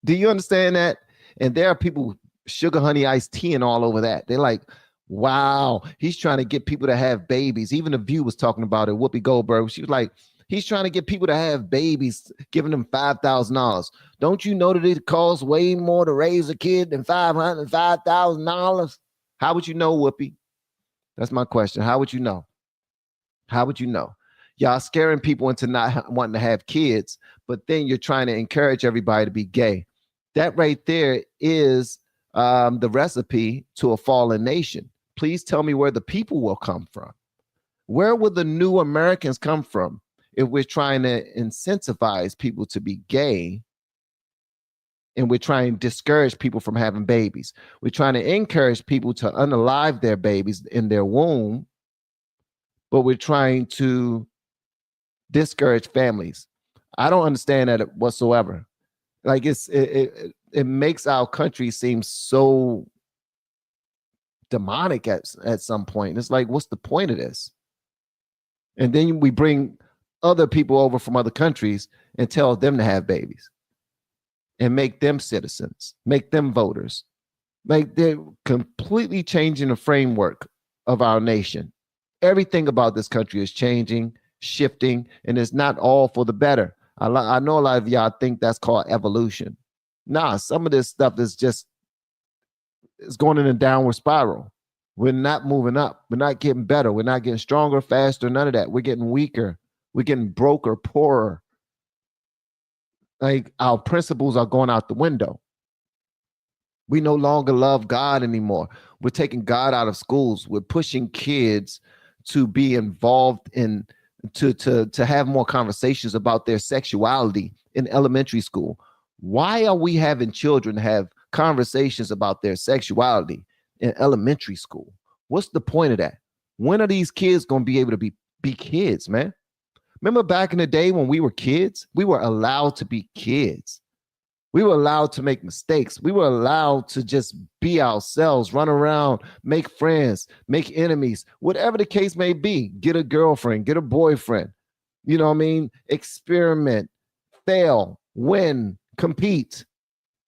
Do you understand that? And there are people sugar honey iced tea and all over that. They're like, wow, he's trying to get people to have babies. Even The View was talking about it. Whoopi Goldberg, she was like, he's trying to get people to have babies, giving them $5,000. Don't you know that it costs way more to raise a kid than $5,000? How would you know, Whoopi? That's my question. How would you know? How would you know? Y'all scaring people into not wanting to have kids, but then you're trying to encourage everybody to be gay. That right there is the recipe to a fallen nation. Please tell me where the people will come from. Where will the new Americans come from if we're trying to incentivize people to be gay and we're trying to discourage people from having babies? We're trying to encourage people to unalive their babies in their womb, but we're trying to discourage families. I don't understand that whatsoever. Like it makes our country seem so demonic at some point. It's like, what's the point of this? And then we bring other people over from other countries and tell them to have babies and make them citizens, make them voters. Like they're completely changing the framework of our nation. Everything about this country is changing, shifting, and it's not all for the better. I know a lot of y'all think that's called evolution. Nah, some of this stuff is just, it's going in a downward spiral. We're not moving up. We're not getting better. We're not getting stronger, faster, none of that. We're getting weaker. We're getting broker, poorer. Like our principles are going out the window. We no longer love God anymore. We're taking God out of schools. We're pushing kids to be involved in, to have more conversations about their sexuality in elementary school. Why are we having children have conversations about their sexuality in elementary school? What's the point of that? When are these kids going to be able to be kids, man? Remember back in the day when we were kids, we were allowed to be kids. We were allowed to make mistakes. We were allowed to just be ourselves, run around, make friends, make enemies, whatever the case may be. Get a girlfriend, get a boyfriend, you know what I mean? Experiment, fail, win, compete.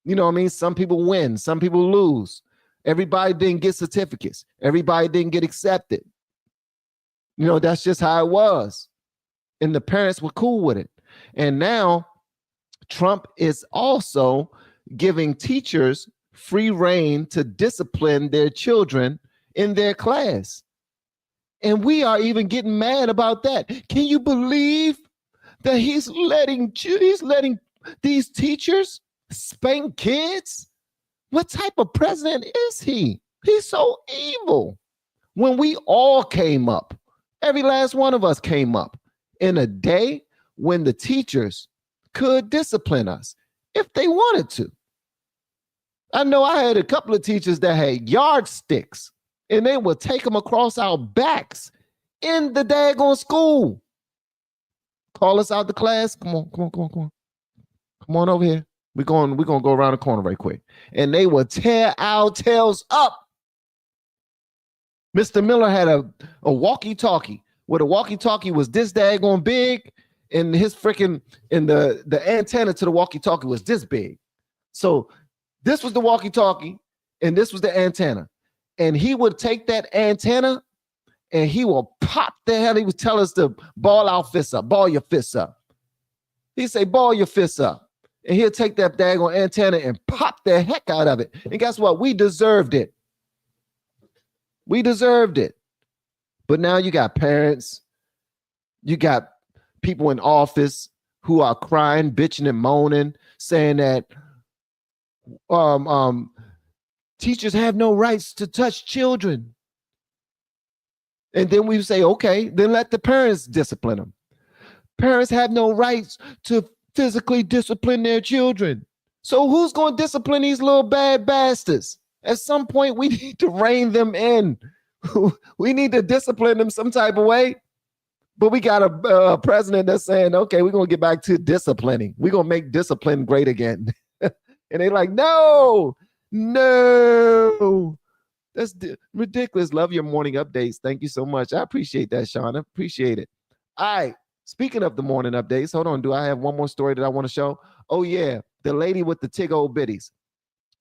You know what I mean? Some people win, some people lose. Everybody didn't get certificates. Everybody didn't get accepted. You know, that's just how it was. And the parents were cool with it. And now Trump is also giving teachers free reign to discipline their children in their class. And we are even getting mad about that. Can you believe that he's letting these teachers spank kids? What type of president is he? He's so evil. When we all came up, every last one of us came up in a day when the teachers could discipline us if they wanted to. I know I had a couple of teachers that had yardsticks and they would take them across our backs in the daggone school. Call us out the class. Come on over here. We're going to go around the corner right quick. And they would tear our tails up. Mr. Miller had a walkie-talkie where the walkie-talkie was this daggone big, and his freaking, and the antenna to the walkie-talkie was this big. So this was the walkie-talkie, and this was the antenna. And he would take that antenna, and he will pop the hell. He would tell us to ball our fists up, ball your fists up. He'd say, ball your fists up. And he'll take that daggone antenna and pop the heck out of it. And guess what? We deserved it. We deserved it. But now you got parents, you got people in office who are crying, bitching, and moaning, saying that teachers have no rights to touch children. And then we say, okay, then let the parents discipline them. Parents have no rights to physically discipline their children. So who's going to discipline these little bad bastards? At some point, we need to rein them in. We need to discipline them some type of way. But we got a president that's saying, okay, we're going to get back to disciplining. We're going to make discipline great again. And they're like, no. That's ridiculous. Love your morning updates. Thank you so much. I appreciate that, Sean. I appreciate it. All right. Speaking of the morning updates, hold on. Do I have one more story that I want to show? Oh, yeah. The lady with the tig old bitties.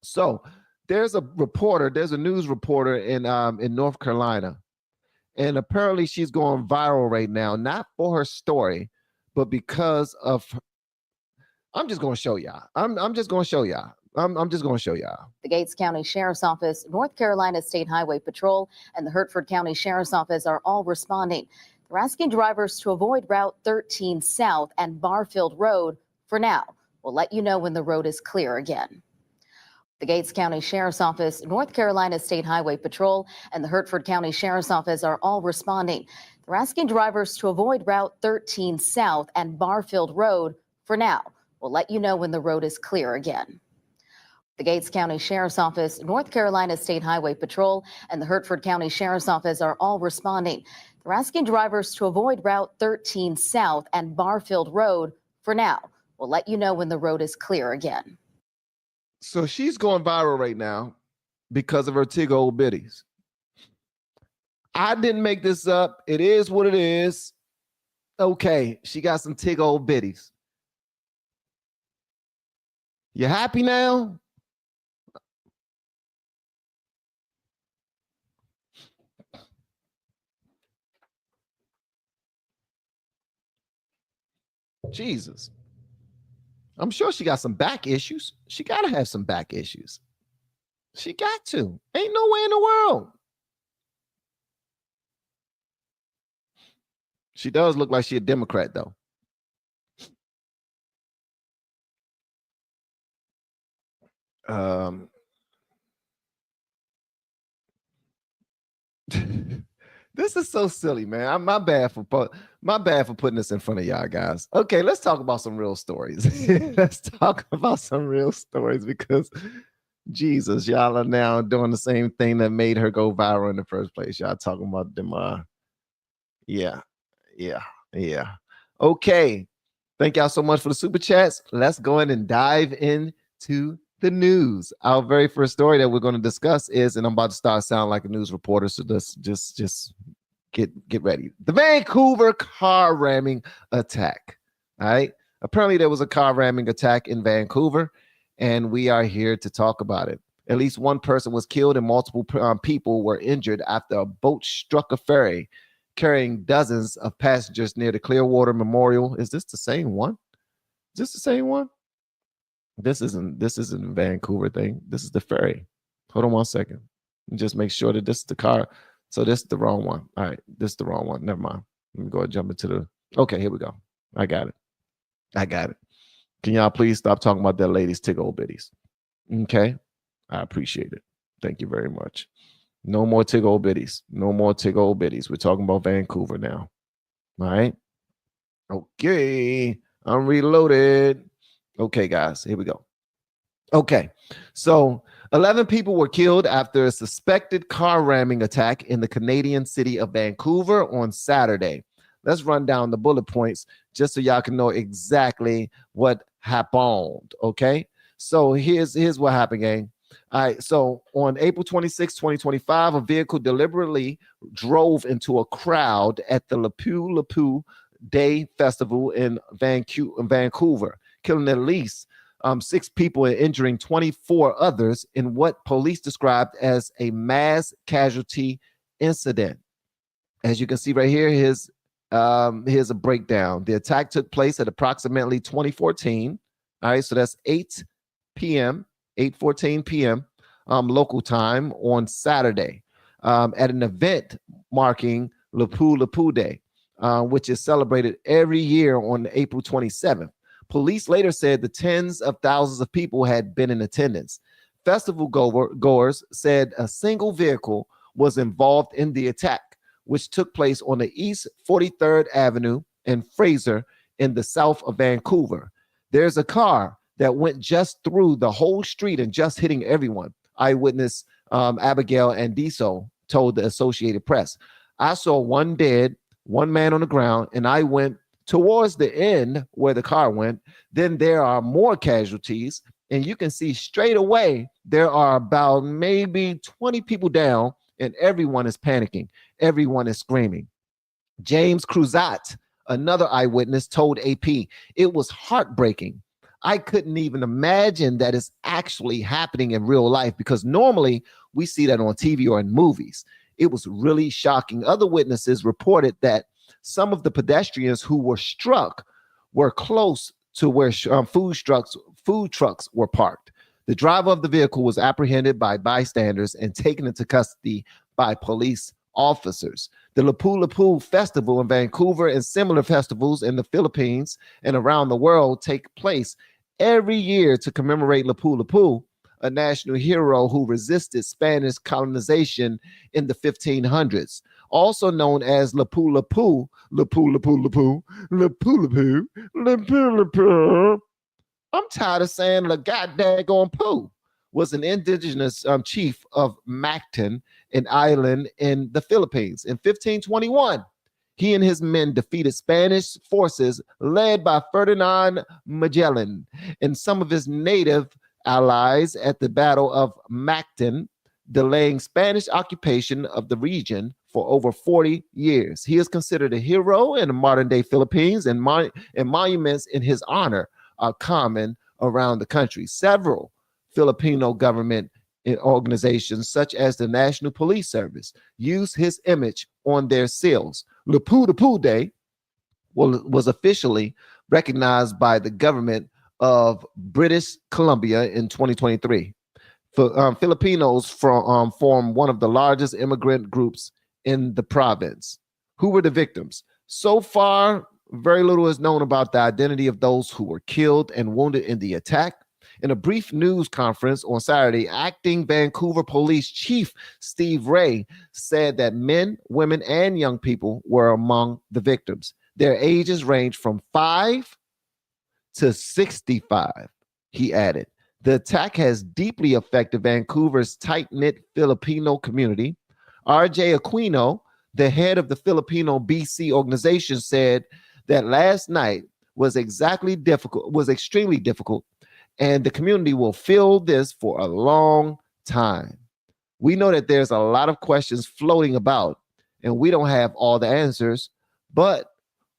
So there's a news reporter in North Carolina. And apparently she's going viral right now, not for her story, but because of I'm just going to show y'all. I'm just going to show y'all. I'm just going to show y'all. The Gates County Sheriff's Office, North Carolina State Highway Patrol, and the Hertford County Sheriff's Office are all responding. They're asking drivers to avoid Route 13 South and Barfield Road for now. We'll let you know when the road is clear again. The Gates County Sheriff's Office, North Carolina State Highway Patrol, and the Hertford County Sheriff's Office are all responding. They're asking drivers to avoid Route 13 South and Barfield Road for now. We'll let you know when the road is clear again. The Gates County Sheriff's Office, North Carolina State Highway Patrol, and the Hertford County Sheriff's Office are all responding. They're asking drivers to avoid Route 13 South and Barfield Road for now. We'll let you know when the road is clear again. So she's going viral right now because of her tig old bitties. I didn't make this up. It is what it is. Okay, she got some tig old bitties. You happy now? Jesus. I'm sure she got some back issues. She got to have some back issues. She got to. Ain't no way in the world. She does look like she a Democrat, though. This is so silly, man. My bad for putting this in front of y'all guys. Okay, let's talk about some real stories. Let's talk about some real stories because Jesus, y'all are now doing the same thing that made her go viral in the first place. Y'all talking about them. Yeah. Okay. Thank y'all so much for the super chats. Let's go in and dive into the news. Our very first story that we're going to discuss is, and I'm about to start sounding like a news reporter, so let's just get ready. The Vancouver car ramming attack. All right. Apparently there was a car ramming attack in Vancouver, and we are here to talk about it. At least one person was killed and multiple people were injured after a boat struck a ferry carrying dozens of passengers near the Clearwater Memorial. Is this the same one? Is this the same one? This isn't a Vancouver thing. This is the ferry. Hold on one second. Just make sure that this is the car. So this is the wrong one. All right, this is the wrong one. Never mind. Let me go and jump into the. Okay, here we go. I got it. Can y'all please stop talking about that ladies tick old biddies? Okay, I appreciate it. Thank you very much. No more tig old biddies. No more tig old biddies. We're talking about Vancouver now. All right. Okay. I'm reloaded. Okay, guys. Here we go. Okay. So 11 people were killed after a suspected car ramming attack in the Canadian city of Vancouver on Saturday. Let's run down the bullet points just so y'all can know exactly what happened. Okay. So here's what happened, gang. All right, so on April 26, 2025, a vehicle deliberately drove into a crowd at the Lepu Day Festival in Vancouver, killing at least 6 people and injuring 24 others in what police described as a mass casualty incident. As you can see right here, here's a breakdown. The attack took place at approximately 2014. All right, so that's 8 p.m. 8:14 p.m. Local time on Saturday at an event marking Lepu Day, which is celebrated every year on April 27th. Police later said the tens of thousands of people had been in attendance. Festival goers said a single vehicle was involved in the attack, which took place on the East 43rd Avenue and Fraser in the south of Vancouver. There's a car that went just through the whole street and just hitting everyone. Eyewitness Abigail Andiso told the Associated Press. I saw one dead, one man on the ground, and I went towards the end where the car went. Then there are more casualties, and you can see straight away there are about maybe 20 people down, and everyone is panicking. Everyone is screaming. James Cruzat, another eyewitness, told AP, it was heartbreaking. I couldn't even imagine that it's actually happening in real life because normally we see that on TV or in movies. It was really shocking. Other witnesses reported that some of the pedestrians who were struck were close to where food trucks were parked. The driver of the vehicle was apprehended by bystanders and taken into custody by police officers. The Lepu Festival in Vancouver and similar festivals in the Philippines and around the world take place every year to commemorate Lepu, a national hero who resisted Spanish colonization in the 1500s. Also known as Lepu. I'm tired of saying the goddamn poo. Was an indigenous chief of Mactan, an island in the Philippines. In 1521, he and his men defeated Spanish forces led by Ferdinand Magellan and some of his native allies at the Battle of Mactan, delaying Spanish occupation of the region for over 40 years. He is considered a hero in the modern-day Philippines, and monuments in his honor are common around the country. Several Filipino government organizations, such as the National Police Service, use his image on their seals. Lepu Day was officially recognized by the government of British Columbia in 2023. Filipinos form one of the largest immigrant groups in the province. Who were the victims? So far, very little is known about the identity of those who were killed and wounded in the attack. In a brief news conference on Saturday, acting Vancouver Police Chief Steve Ray said that men, women, and young people were among the victims. Their ages range from 5 to 65, he added. The attack has deeply affected Vancouver's tight-knit Filipino community. RJ Aquino, the head of the Filipino BC organization, said that last night was extremely difficult, and the community will feel this for a long time. We know that there's a lot of questions floating about, and we don't have all the answers, but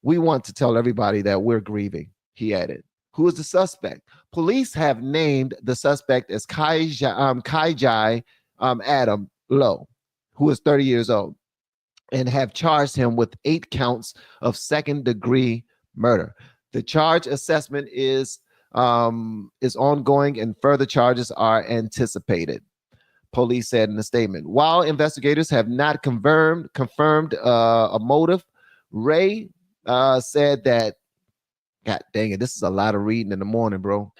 we want to tell everybody that we're grieving, he added. Who is the suspect? Police have named the suspect as Kaijai Adam Lowe, who is 30 years old, and have charged him with 8 counts of second-degree murder. The charge assessment is ongoing, and further charges are anticipated, police said in a statement. While investigators have not confirmed a motive, Ray said that, God dang it, this is a lot of reading in the morning, bro.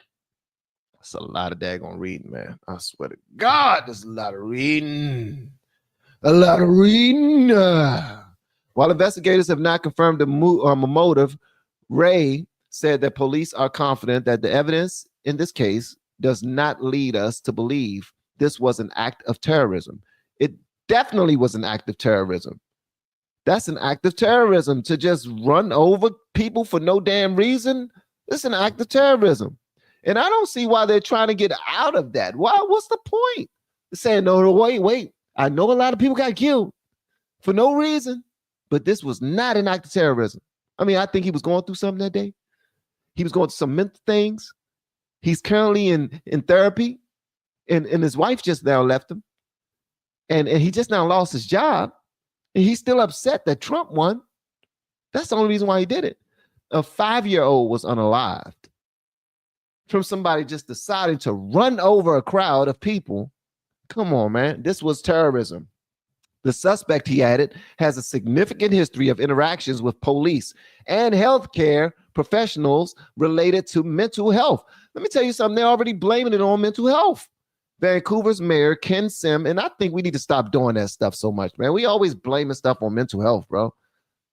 It's a lot of daggone reading, man. I swear to God, there's a lot of reading. A lot of reading. While investigators have not confirmed a motive, Ray said that police are confident that the evidence in this case does not lead us to believe this was an act of terrorism. It definitely was an act of terrorism. That's an act of terrorism, to just run over people for no damn reason. It's an act of terrorism. And I don't see why they're trying to get out of that. What's the point? They're saying, no, wait. I know a lot of people got killed for no reason, but this was not an act of terrorism. I mean, I think he was going through something that day. He was going through some mental things. He's currently in therapy, and his wife just now left him. And he just now lost his job. And he's still upset that Trump won. That's the only reason why he did it. A 5-year-old was unalived from somebody just deciding to run over a crowd of people. Come on, man. This was terrorism. The suspect, he added, has a significant history of interactions with police and healthcare professionals related to mental health. Let me tell you something. They're already blaming it on mental health. Vancouver's mayor, Ken Sim, and I think we need to stop doing that stuff so much, man. We always blaming stuff on mental health, bro.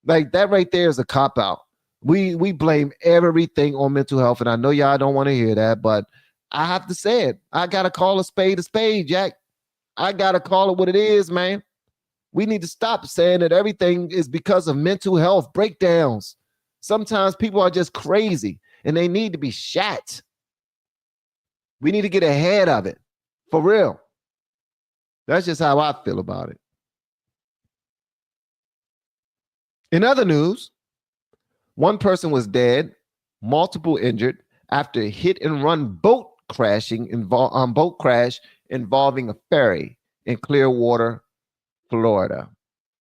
Like, that right there is a cop-out. We blame everything on mental health, and I know y'all don't want to hear that, but I have to say it. I got to call a spade, Jack. I got to call it what it is, man. We need to stop saying that everything is because of mental health breakdowns. Sometimes people are just crazy, and they need to be shot. We need to get ahead of it. For real. That's just how I feel about it. In other news, one person was dead, multiple injured after a hit-and-run boat crash involving a ferry in Clearwater, Florida.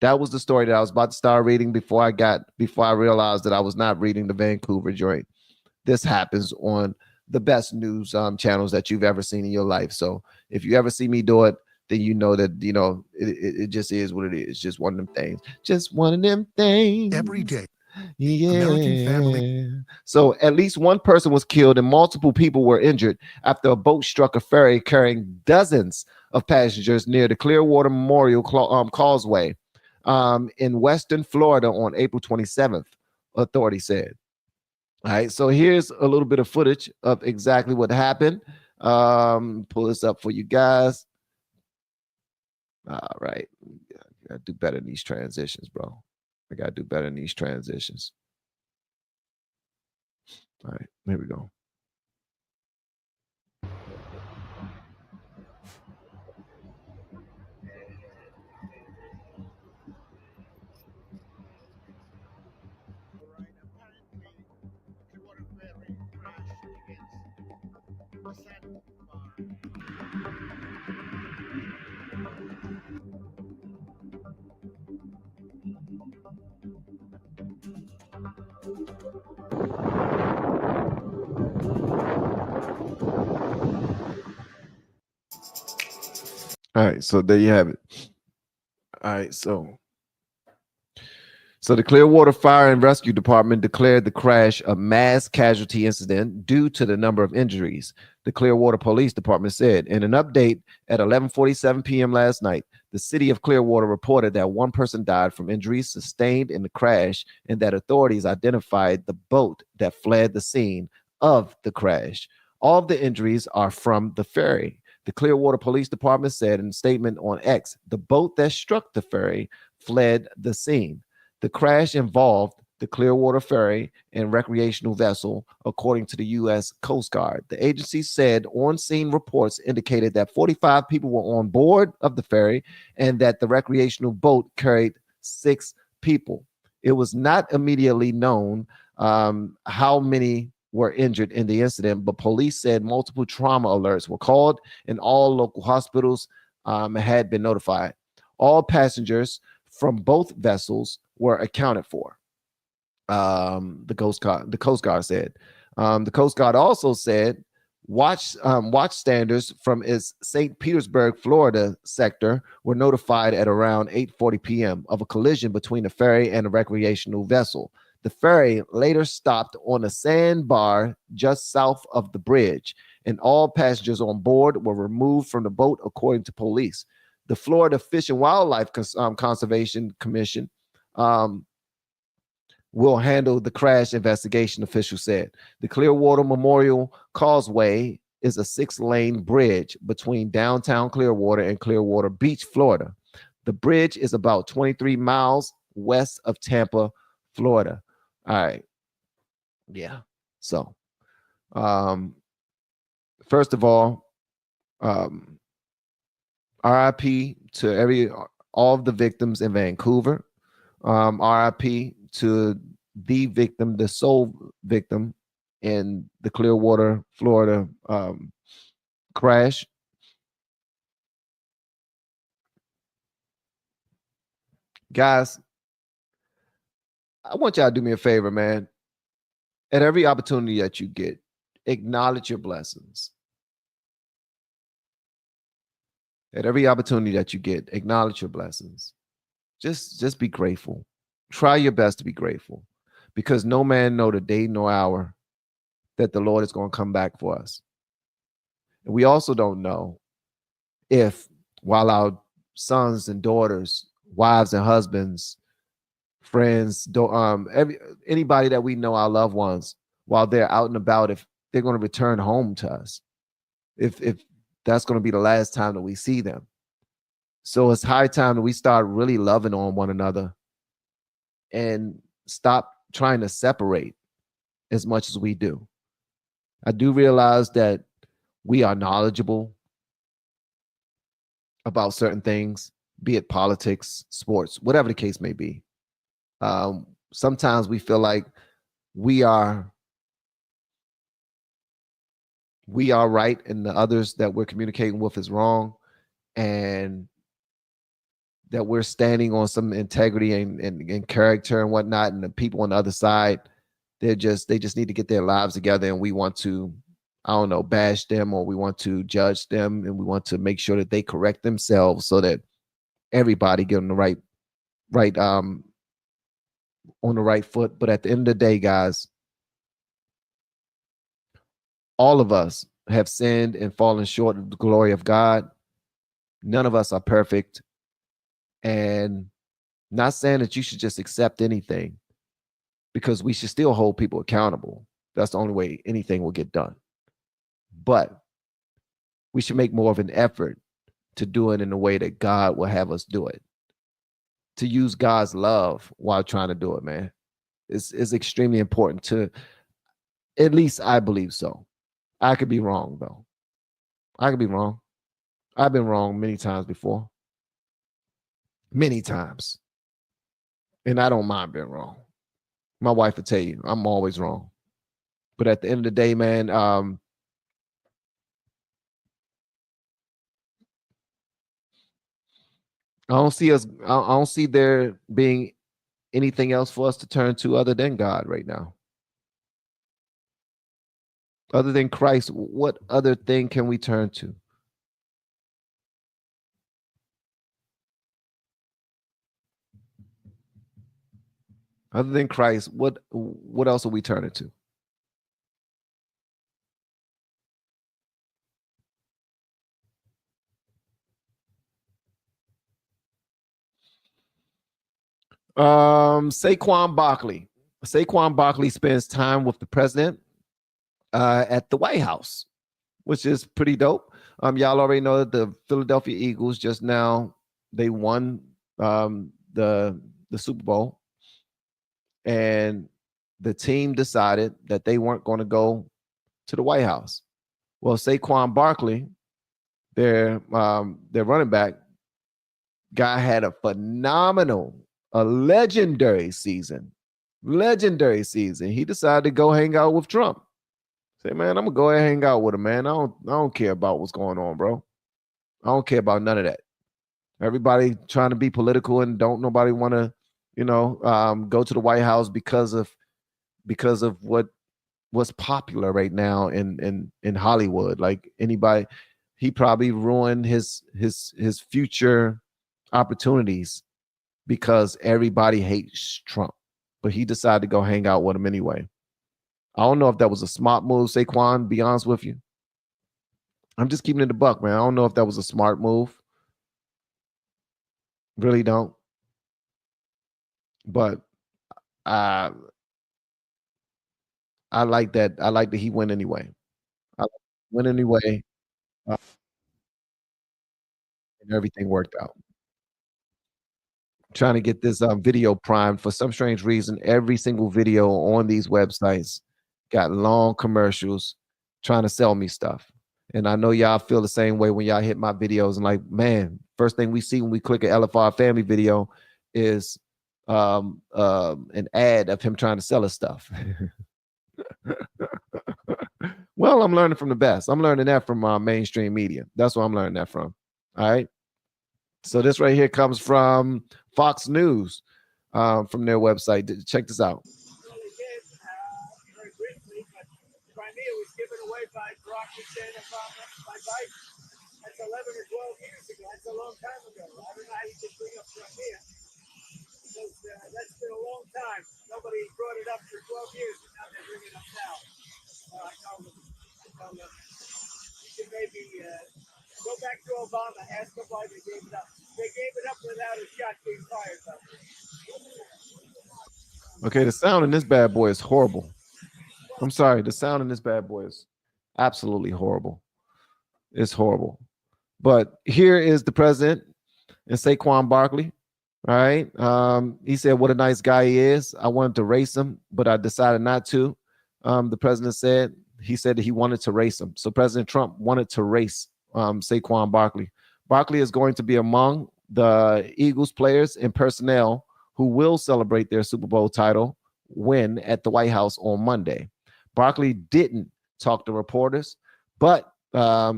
That was the story that I was about to start reading before I realized that I was not reading the Vancouver joint. This happens on the best news channels that you've ever seen in your life. So if you ever see me do it, then you know that, it just is what it is. It's just one of them things. Just one of them things. Every day. Yeah. American family. So at least one person was killed and multiple people were injured after a boat struck a ferry carrying dozens of passengers near the Clearwater Memorial Causeway in Western Florida on April 27th, authorities said. All right, so here's a little bit of footage of exactly what happened. Pull this up for you guys. All right. I gotta do better in these transitions, bro. I gotta do better in these transitions. All right, here we go. All right, so there you have it. All right, so the Clearwater Fire and Rescue Department declared the crash a mass casualty incident due to the number of injuries. The Clearwater Police Department said in an update at 11:47 p.m. last night, the city of Clearwater reported that one person died from injuries sustained in the crash and that authorities identified the boat that fled the scene of the crash. All of the injuries are from the ferry. The Clearwater Police Department said in a statement on X, the boat that struck the ferry fled the scene. The crash involved the the Clearwater Ferry and recreational vessel, according to the U.S. Coast Guard. The agency said on-scene reports indicated that 45 people were on board of the ferry and that the recreational boat carried 6 people. It was not immediately known how many were injured in the incident, but police said multiple trauma alerts were called and all local hospitals had been notified. All passengers from both vessels were accounted for. The Coast Guard said. The Coast Guard also said watchstanders from its St. Petersburg, Florida sector were notified at around 8:40 p.m. of a collision between a ferry and a recreational vessel. The ferry later stopped on a sandbar just south of the bridge, and all passengers on board were removed from the boat, according to police. The Florida Fish and Wildlife Conservation Commission will handle the crash investigation, officials said. The Clearwater Memorial Causeway is a 6-lane bridge between downtown Clearwater and Clearwater Beach, Florida. The bridge is about 23 miles west of Tampa, Florida. All right. Yeah. So, first of all, RIP to all of the victims in Vancouver. RIP to the victim, the sole victim in the Clearwater, Florida crash. Guys, I want y'all to do me a favor, man. At every opportunity that you get, acknowledge your blessings. At every opportunity that you get, acknowledge your blessings. Just be grateful. Try your best to be grateful, because no man know the day nor hour that the Lord is going to come back for us. And we also don't know if, while our sons and daughters, wives and husbands, friends, anybody that we know, our loved ones, while they're out and about, if they're going to return home to us, if that's going to be the last time that we see them. So it's high time that we start really loving on one another and stop trying to separate as much as we do. I do realize that we are knowledgeable about certain things, be it politics, sports, whatever the case may be. Sometimes we feel like we are right and the others that we're communicating with is wrong, and that we're standing on some integrity and character and whatnot, and the people on the other side, they just need to get their lives together, and we want to, I don't know, bash them, or we want to judge them, and we want to make sure that they correct themselves so that everybody get on the right on the right foot. But at the end of the day, guys, all of us have sinned and fallen short of the glory of God. None of us are perfect. And not saying that you should just accept anything, because we should still hold people accountable. That's the only way anything will get done. But we should make more of an effort to do it in the way that God will have us do it. To use God's love while trying to do it, man. It's extremely important to, at least I believe so. I could be wrong, though. I could be wrong. I've been wrong many times before. Many times. And I don't mind being wrong. My wife will tell you, I'm always wrong. But at the end of the day, man, I don't see there being anything else for us to turn to other than God right now. Other than Christ, what other thing can we turn to? Other than Christ, what else are we turning to? Saquon Barkley. Saquon Barkley spends time with the president at the White House, which is pretty dope. Y'all already know that the Philadelphia Eagles just now, they won the Super Bowl. and the team decided that they weren't going to go to the White House. Well, Saquon Barkley, their running back, guy had a phenomenal, a legendary season. Legendary season. He decided to go hang out with Trump. Say, man, I'm gonna go ahead and hang out with him, man. I don't care about what's going on, bro. I don't care about none of that. Everybody trying to be political and don't nobody want to, go to the White House because of what's popular right now in Hollywood. Like anybody, he probably ruined his future opportunities because everybody hates Trump. But he decided to go hang out with him anyway. I don't know if that was a smart move, Saquon, be honest with you. I'm just keeping it a buck, man. I don't know if that was a smart move. Really don't. But I like that. I like that he went anyway. Went anyway. And everything worked out. Trying to get this video primed. For some strange reason, every single video on these websites got long commercials trying to sell me stuff. And I know y'all feel the same way when y'all hit my videos and like, man, first thing we see when we click an LFR family video is an ad of him trying to sell us stuff. Well, I'm learning from the best. I'm learning that from mainstream media. That's where I'm learning that from. All right. So this right here comes from Fox News, from their website. Check this out. Crimea was given away by Barack Hussein Obama by Biden. That's 11 or 12 years ago. That's a long time ago. I don't know how you can bring up Crimea. Because, that's been a long time. Nobody brought it up for 12 years, and now they're bringing it up now. I told them, you can maybe go back to Obama, ask them why they gave it up. They gave it up without a shot being fired. Okay, the sound in this bad boy is horrible. I'm sorry, the sound in this bad boy is absolutely horrible. It's horrible. But here is the president and Saquon Barkley. All right. He said what a nice guy he is. I wanted to race him, but I decided not to. The president said that he wanted to race him. So President Trump wanted to race Saquon Barkley. Barkley is going to be among the Eagles players and personnel who will celebrate their Super Bowl title win at the White House on Monday. Barkley didn't talk to reporters, but let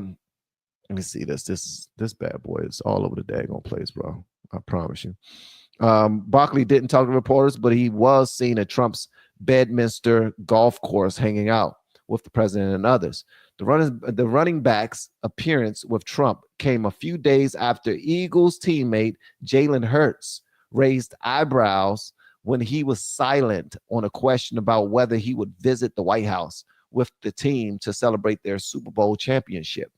me see this. This bad boy is all over the daggone place, bro. I promise you. Barkley didn't talk to reporters, but he was seen at Trump's Bedminster golf course hanging out with the president and others. The running back's appearance with Trump came a few days after Eagles teammate Jalen Hurts raised eyebrows when he was silent on a question about whether he would visit the White House with the team to celebrate their Super Bowl championship.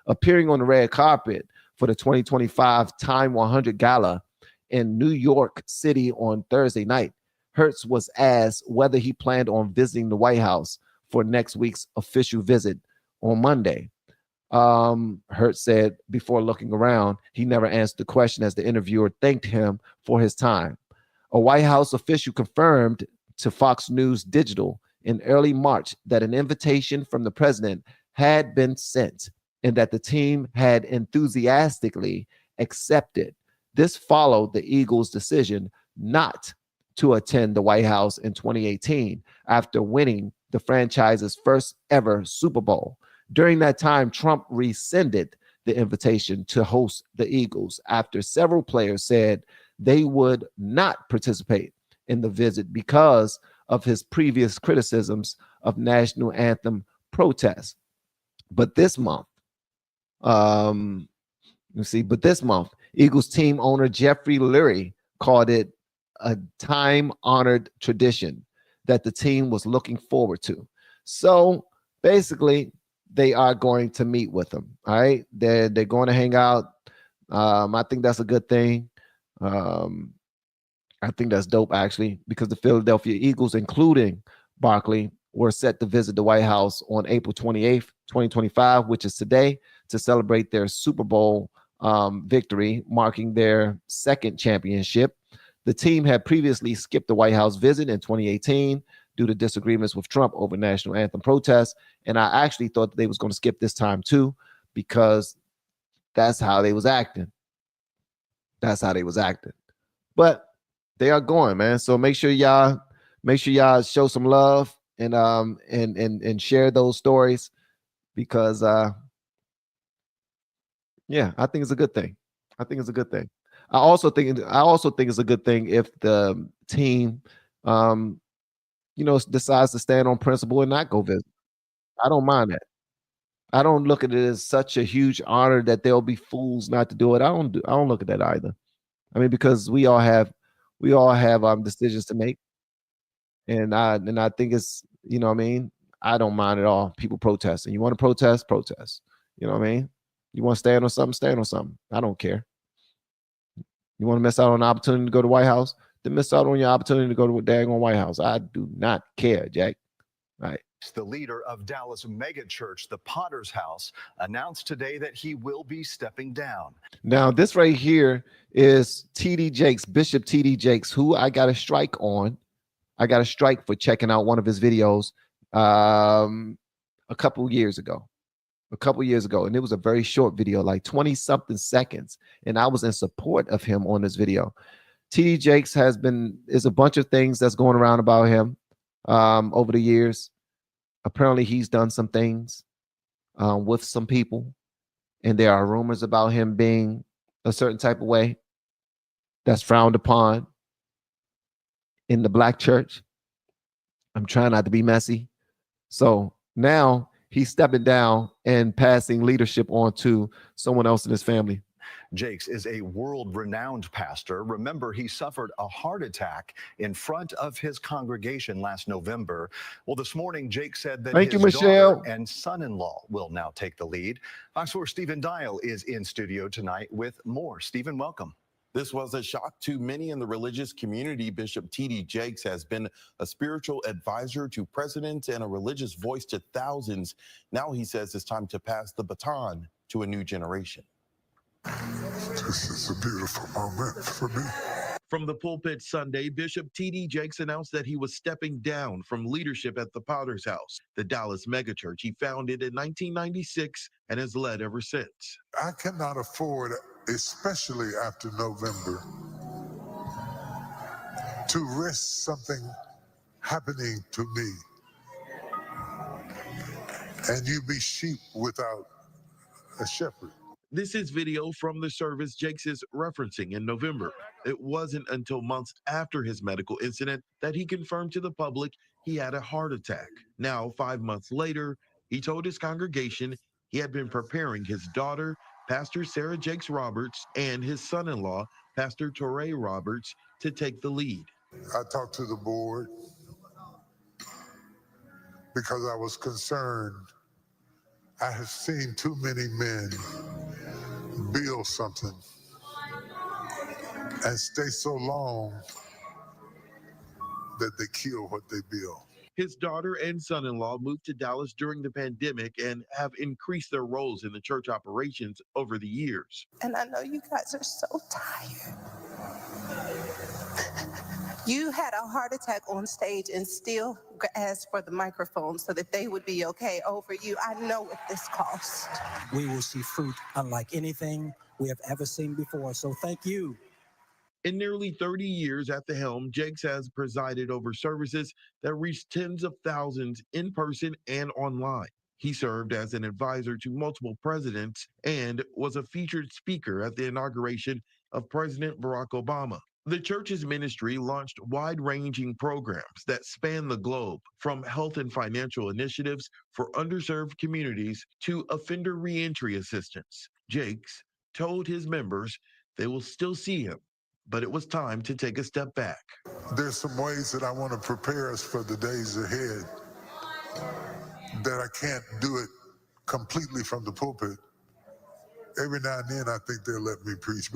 Appearing on the red carpet for the 2025 Time 100 Gala in New York City on Thursday night, Hurts was asked whether he planned on visiting the White House for next week's official visit on Monday. Hurts said before looking around, he never answered the question as the interviewer thanked him for his time. A White House official confirmed to Fox News Digital in early March that an invitation from the president had been sent and that the team had enthusiastically accepted. This followed the Eagles' decision not to attend the White House in 2018 after winning the franchise's first ever Super Bowl. During that time, Trump rescinded the invitation to host the Eagles after several players said they would not participate in the visit because of his previous criticisms of national anthem protests. But this month, Eagles team owner Jeffrey Lurie called it a time-honored tradition that the team was looking forward to. So basically, they are going to meet with him. All right, they're going to hang out. I think that's a good thing. I think that's dope, actually, because the Philadelphia Eagles, including Barkley, were set to visit the White House on April 28th, 2025, which is today, to celebrate their Super Bowl victory, marking their second championship. The team had previously skipped the White House visit in 2018 due to disagreements with Trump over national anthem protests. And I actually thought that they was going to skip this time too, because that's how they was acting. That's how they was acting. But they are going, man. So make sure y'all show some love and share those stories, because yeah, I think it's a good thing. I think it's a good thing. I also think it's a good thing if the team decides to stand on principle and not go visit. I don't mind that. I don't look at it as such a huge honor that they'll be fools not to do it. I don't look at that either. I mean, because we all have decisions to make. And I think it's, you know what I mean? I don't mind at all people protesting. You want to protest, protest. You know what I mean? You want to stand on something, stand on something. I don't care. You want to miss out on an opportunity to go to the White House? Then miss out on your opportunity to go to a daggone White House. I do not care, Jack. All right. The leader of Dallas mega church, the Potter's House, announced today that he will be stepping down. Now, this right here is T.D. Jakes, Bishop T.D. Jakes, who I got a strike on. I got a strike for checking out one of his videos a couple years ago. And it was a very short video, like 20-something seconds. And I was in support of him on this video. T.D. Jakes is a bunch of things that's going around about him over the years. Apparently, he's done some things with some people, and there are rumors about him being a certain type of way that's frowned upon in the black church. I'm trying not to be messy. So now he's stepping down and passing leadership on to someone else in his family. Jakes is a world-renowned pastor. Remember, he suffered a heart attack in front of his congregation last November. Well, this morning, Jakes said that his daughter and son-in-law will now take the lead. Fox 4 Stephen Dial is in studio tonight with more. Stephen, welcome. This was a shock to many in the religious community. Bishop T.D. Jakes has been a spiritual advisor to presidents and a religious voice to thousands. Now he says it's time to pass the baton to a new generation. This is a beautiful moment for me. From the pulpit Sunday, Bishop T.D. Jakes announced that he was stepping down from leadership at the Potter's House, the Dallas megachurch he founded in 1996 and has led ever since. I cannot afford, especially after November, to risk something happening to me and you be sheep without a shepherd. This is video from the service Jakes is referencing in November. It wasn't until months after his medical incident that he confirmed to the public he had a heart attack. Now, 5 months later, he told his congregation he had been preparing his daughter, Pastor Sarah Jakes Roberts, and his son-in-law, Pastor Torrey Roberts, to take the lead. I talked to the board because I was concerned. I have seen too many men build something and stay so long that they kill what they build. His daughter and son-in-law moved to Dallas during the pandemic and have increased their roles in the church operations over the years. And I know you guys are so tired. You had a heart attack on stage and still asked for the microphone so that they would be okay over you. I know what this cost. We will see fruit unlike anything we have ever seen before. So thank you. In nearly 30 years at the helm, Jakes has presided over services that reached tens of thousands in person and online. He served as an advisor to multiple presidents and was a featured speaker at the inauguration of President Barack Obama. The church's ministry launched wide-ranging programs that span the globe, from health and financial initiatives for underserved communities to offender reentry assistance. Jakes told his members they will still see him, but it was time to take a step back. There's some ways that I want to prepare us for the days ahead that I can't do it completely from the pulpit. Every now and then I think they'll let me preach,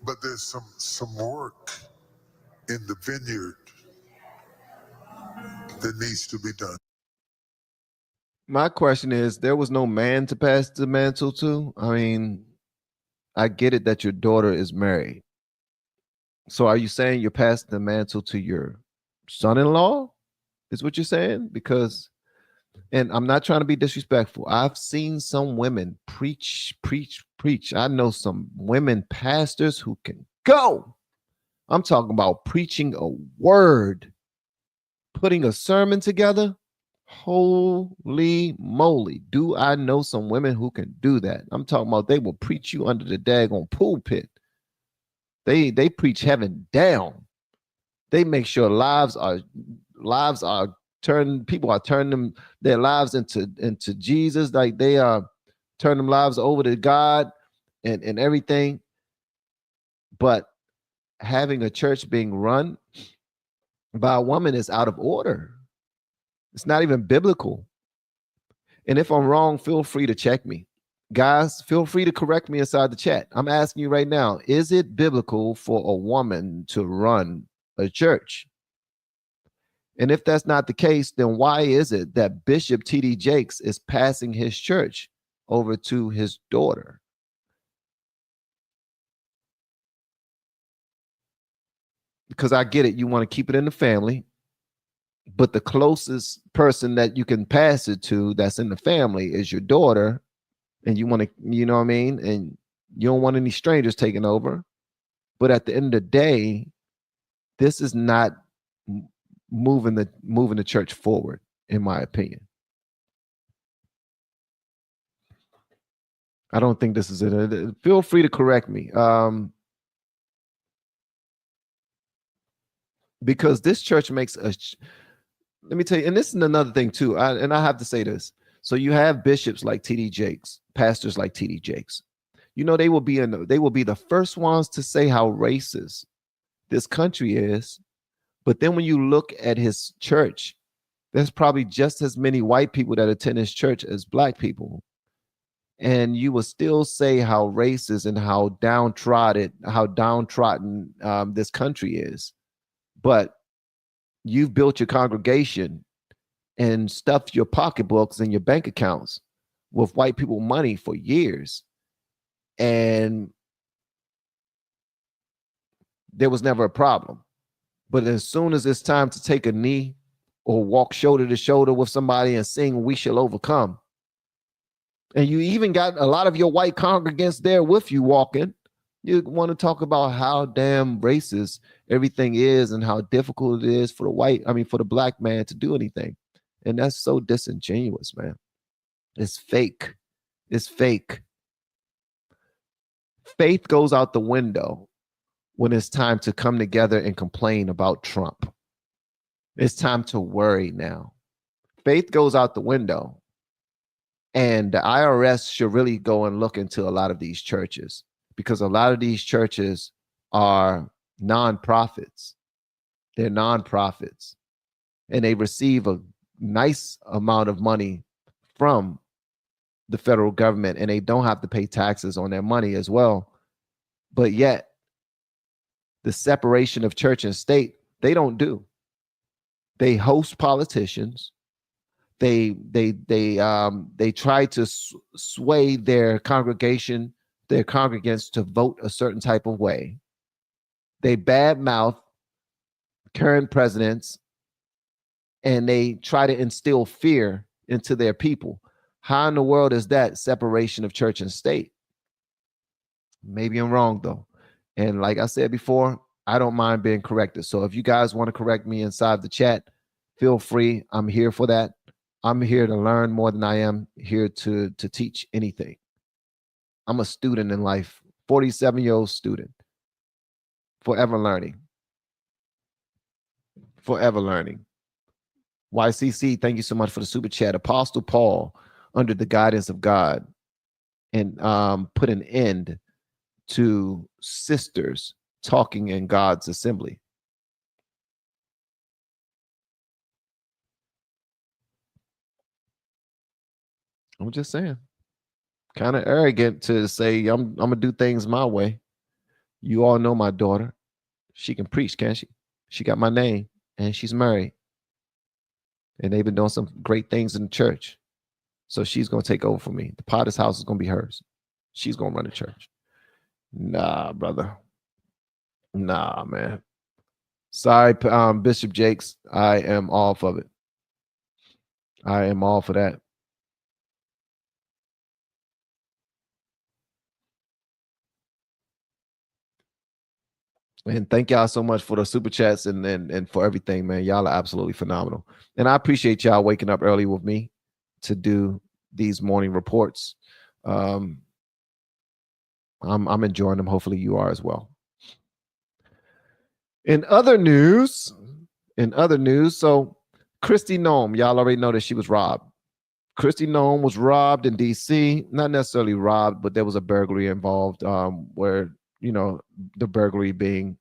but there's some work in the vineyard that needs to be done. My question is, there was no man to pass the mantle to? I mean, I get it that your daughter is married. So are you saying you're passing the mantle to your son-in-law? Is what you're saying? Because, and I'm not trying to be disrespectful, I've seen some women preach. I know some women pastors who can go. I'm talking about preaching a word, putting a sermon together. Holy moly. Do I know some women who can do that? I'm talking about they will preach you under the daggone pulpit. They preach heaven down. They make sure lives are turned, people are turning their lives into Jesus, like they are turning them lives over to God and everything. But having a church being run by a woman is out of order. It's not even biblical. And if I'm wrong, feel free to check me. Guys, feel free to correct me inside the chat. I'm asking you right now, is it biblical for a woman to run a church? And if that's not the case, then why is it that Bishop T.D. Jakes is passing his church over to his daughter? Because I get it, you want to keep it in the family, but the closest person that you can pass it to that's in the family is your daughter, and you want to, you know what I mean? And you don't want any strangers taking over. But at the end of the day, this is not moving the church forward, in my opinion. I don't think this is it. Feel free to correct me. Because this church makes a, let me tell you, and this is another thing too, and I have to say this. So you have bishops like T.D. Jakes, pastors like T.D. Jakes. You know, they will be the first ones to say how racist this country is. But then when you look at his church, there's probably just as many white people that attend his church as black people. And you will still say how racist and how downtrodden this country is. But you've built your congregation and stuffed your pocketbooks and your bank accounts with white people money for years. And there was never a problem. But as soon as it's time to take a knee or walk shoulder to shoulder with somebody and sing "We Shall Overcome," and you even got a lot of your white congregants there with you walking, you want to talk about how damn racist everything is and how difficult it is for the black man to do anything. And that's so disingenuous, man. It's fake. It's fake. Faith goes out the window when it's time to come together and complain about Trump. It's time to worry now. Faith goes out the window. And the IRS should really go and look into a lot of these churches, because a lot of these churches are nonprofits. They're nonprofits. And they receive a nice amount of money from the federal government, and they don't have to pay taxes on their money as well. But yet, the separation of church and state, they don't do. They host politicians. They try to sway their congregants to vote a certain type of way. They badmouth current presidents, and they try to instill fear into their people. How in the world is that separation of church and state? Maybe I'm wrong though. And like I said before, I don't mind being corrected. So if you guys want to correct me inside the chat, feel free. I'm here for that. I'm here to learn more than I am here to teach anything. I'm a student in life, 47-year-old student, forever learning. Forever learning. YCC, thank you so much for the super chat. Apostle Paul, under the guidance of God, and put an end to sisters talking in God's assembly. I'm just saying, kind of arrogant to say I'm gonna do things my way. You all know my daughter. She can preach, can't she? She got my name, and she's married. And they've been doing some great things in the church. So she's gonna take over for me. The Potter's house is gonna be hers. She's gonna run the church. Nah, brother. Nah, man. Sorry, Bishop Jakes. I am off of it. I am all for that. And thank y'all so much for the super chats and for everything, man. Y'all are absolutely phenomenal. And I appreciate y'all waking up early with me to do these morning reports. I'm enjoying them. Hopefully you are as well. In other news, so Kristi Noem, y'all already know that she was robbed. Kristi Noem was robbed in DC, not necessarily robbed, but there was a burglary involved, where, you know, the burglary being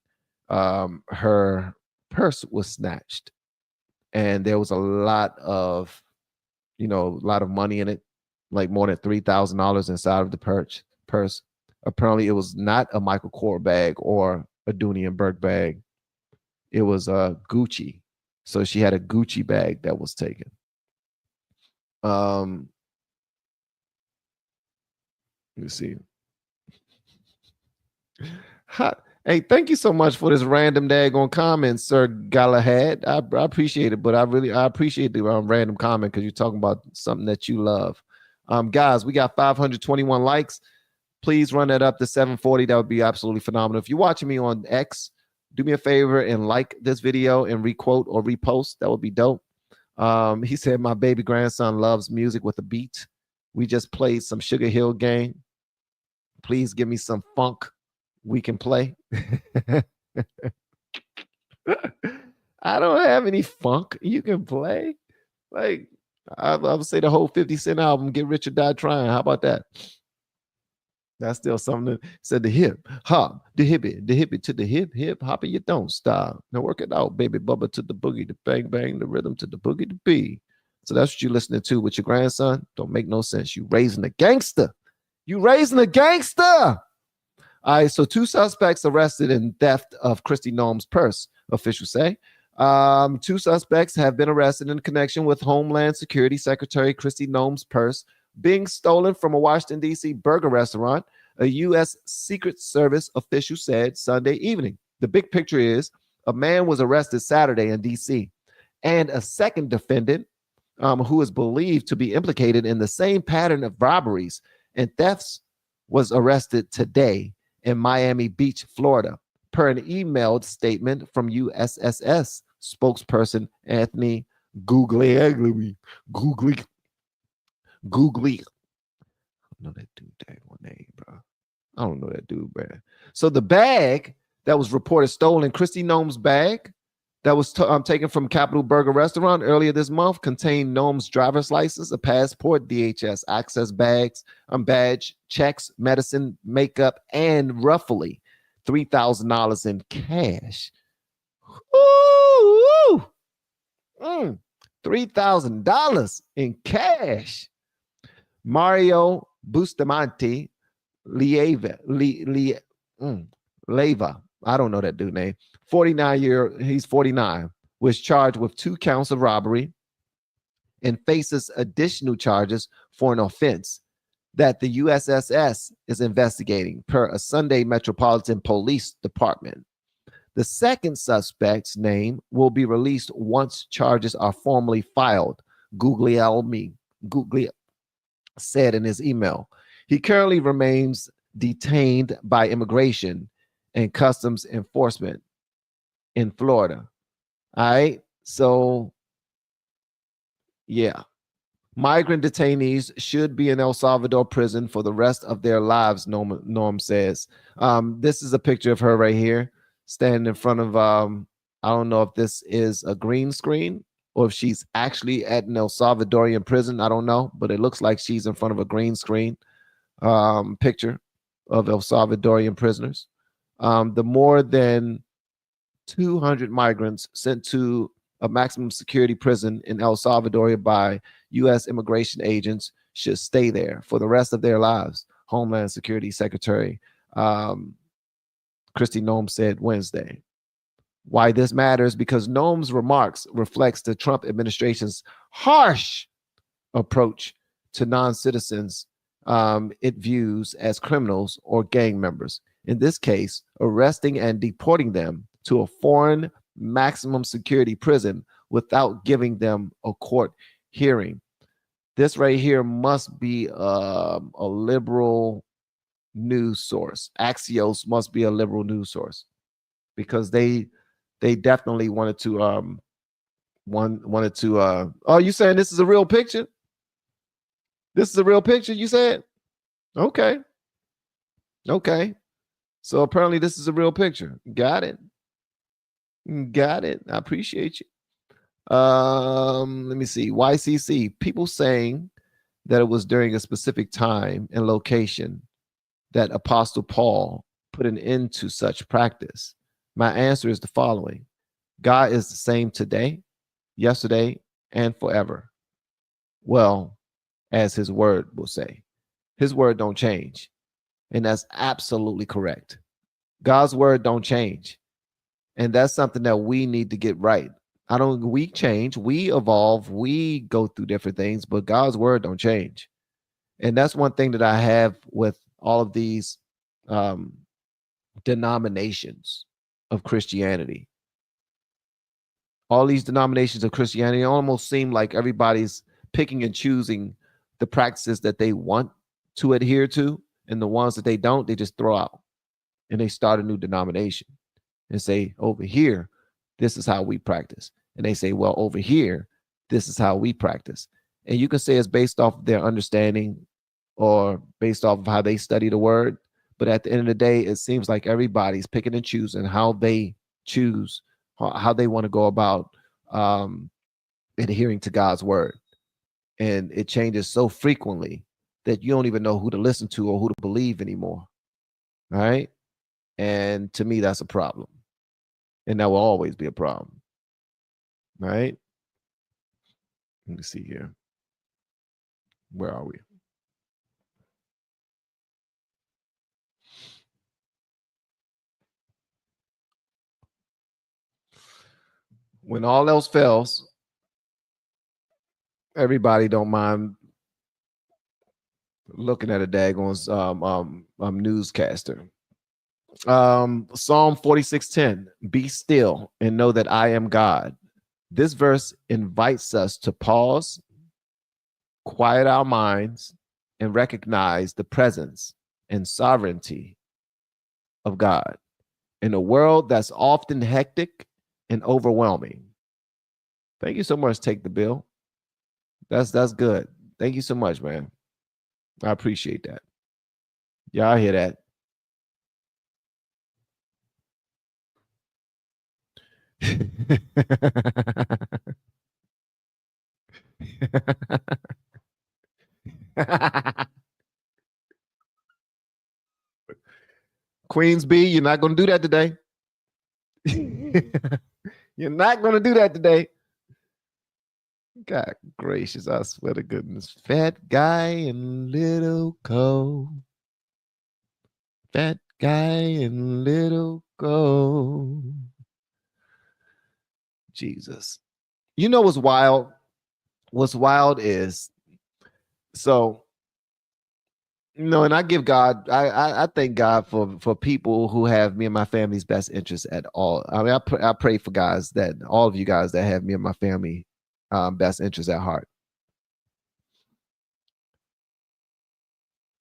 her purse was snatched, and there was a lot of money in it, like more than $3,000 inside of the purse. Apparently, it was not a Michael Kors bag or a Dooney and Burke bag. It was a Gucci. So she had a Gucci bag that was taken. Let me see. Hey, thank you so much for this random daggone comment, Sir Galahad. I appreciate it, but I appreciate the random comment because you're talking about something that you love. Guys, we got 521 likes. Please run that up to 740. That would be absolutely phenomenal. If you're watching me on X, do me a favor and like this video and requote or repost. That would be dope. He said, my baby grandson loves music with a beat. We just played some Sugar Hill Gang. Please give me some funk we can play. I don't have any funk you can play. Like, I would say the whole 50 Cent album, Get Rich or Die Trying. How about that? That's still something that said the hip hop, the hippie to the hip hop, you don't stop. Now work it out, baby bubba to the boogie, the bang bang, the rhythm to the boogie, the beat. So that's what you're listening to with your grandson. Don't make no sense. You raising a gangster. You raising a gangster. All right, so 2 suspects arrested in theft of Kristi Noem's purse, officials say. 2 suspects have been arrested in connection with Homeland Security Secretary Kristi Noem's purse being stolen from a Washington, D.C. burger restaurant, a U.S. Secret Service official said Sunday evening. The big picture is a man was arrested Saturday in D.C., and a second defendant who is believed to be implicated in the same pattern of robberies and thefts was arrested today in Miami Beach, Florida, per an emailed statement from USSS spokesperson Anthony Googly. I don't know that dude, name, bro. I don't know that dude, man. So the bag that was reported stolen, Kristi Noem's bag that was taken from Capitol Burger Restaurant earlier this month, contained Noem's driver's license, a passport, DHS access badge, checks, medicine, makeup, and roughly $3,000 in cash. Ooh, $3,000 in cash. Mario Bustamante Leyva, I don't know that dude name. 49, was charged with 2 counts of robbery and faces additional charges for an offense that the USSS is investigating per a Sunday Metropolitan Police Department. The second suspect's name will be released once charges are formally filed, Googly said in his email. He currently remains detained by Immigration and Customs Enforcement in Florida. All right. So, yeah. Migrant detainees should be in El Salvador prison for the rest of their lives, Noem says. This is a picture of her right here, standing in front of, I don't know if this is a green screen or if she's actually at an El Salvadorian prison. I don't know, but it looks like she's in front of a green screen picture of El Salvadorian prisoners. The more than 200 migrants sent to a maximum security prison in El Salvador by U.S. immigration agents should stay there for the rest of their lives, Homeland Security Secretary Kristi Noem said Wednesday. Why this matters? Because Noem's remarks reflects the Trump administration's harsh approach to non-citizens it views as criminals or gang members. in this case, arresting and deporting them to a foreign maximum security prison without giving them a court hearing. This right here must be a liberal news source. Axios must be a liberal news source, because they definitely wanted to oh, you saying this is a real picture? This is a real picture, you said? Okay. So apparently this is a real picture. Got it. I appreciate you. Let me see. YCC, people saying that it was during a specific time and location that Apostle Paul put an end to such practice. My answer is the following: God is the same today, yesterday, and forever. Well, as his word will say, his word don't change. And that's absolutely correct. God's word don't change. And that's something that we need to get right. We change, we evolve, we go through different things, but God's word don't change. And that's one thing that I have with all of these denominations of Christianity. All these denominations of Christianity almost seem like everybody's picking and choosing the practices that they want to adhere to, and the ones that they don't, they just throw out. And they start a new denomination and say, over here, this is how we practice. And they say, well, over here, this is how we practice. And you can say it's based off their understanding or based off of how they study the word. But at the end of the day, it seems like everybody's picking and choosing how they choose, how they want to go about adhering to God's word. And it changes so frequently that you don't even know who to listen to or who to believe anymore. All right. And to me, that's a problem. And that will always be a problem. All right. Let me see here. Where are we? When all else fails, everybody don't mind looking at a daggone newscaster. Psalm 46:10, be still and know that I am God. This verse invites us to pause, quiet our minds, and recognize the presence and sovereignty of God in a world that's often hectic and overwhelming. Thank you so much, Take the Bill. That's good. Thank you so much, man. I appreciate that. Y'all hear that? Queens B, you're not going to do that today. You're not going to do that today. God gracious, I swear to goodness. Fat guy and little co. Fat guy and little co. Jesus. You know what's wild? What's wild is, so, and I give God, I thank God for people who have me and my family's best interests at all. I mean, I pray for guys, that all of you guys that have me and my family best interests at heart.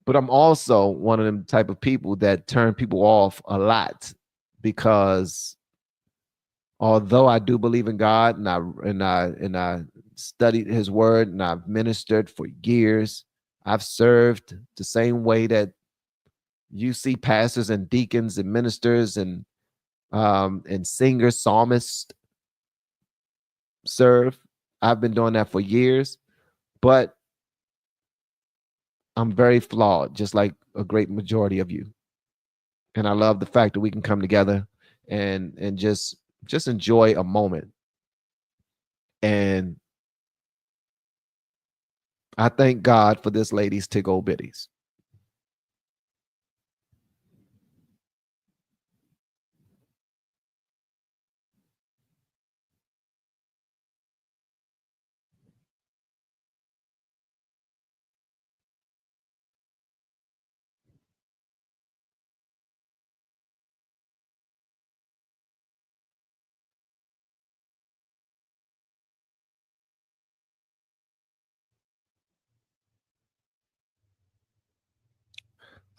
But I'm also one of them type of people that turn people off a lot, because although I do believe in God and I studied his word and I've ministered for years, I've served the same way that you see pastors and deacons and ministers and singers, psalmists serve. I've been doing that for years, but I'm very flawed, just like a great majority of you. And I love the fact that we can come together and just enjoy a moment. And I thank God for this lady's tickle bitties.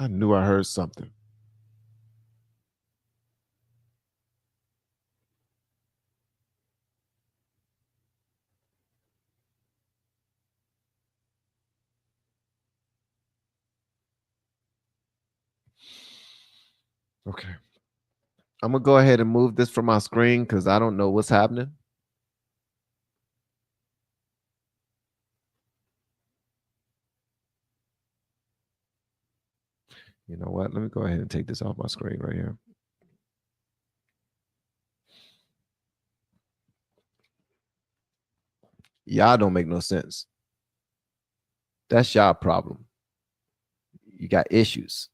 I knew I heard something. Okay. I'm going to go ahead and move this from my screen because I don't know what's happening. You know what? Let me go ahead and take this off my screen right here. Y'all don't make no sense. That's y'all problem. You got issues.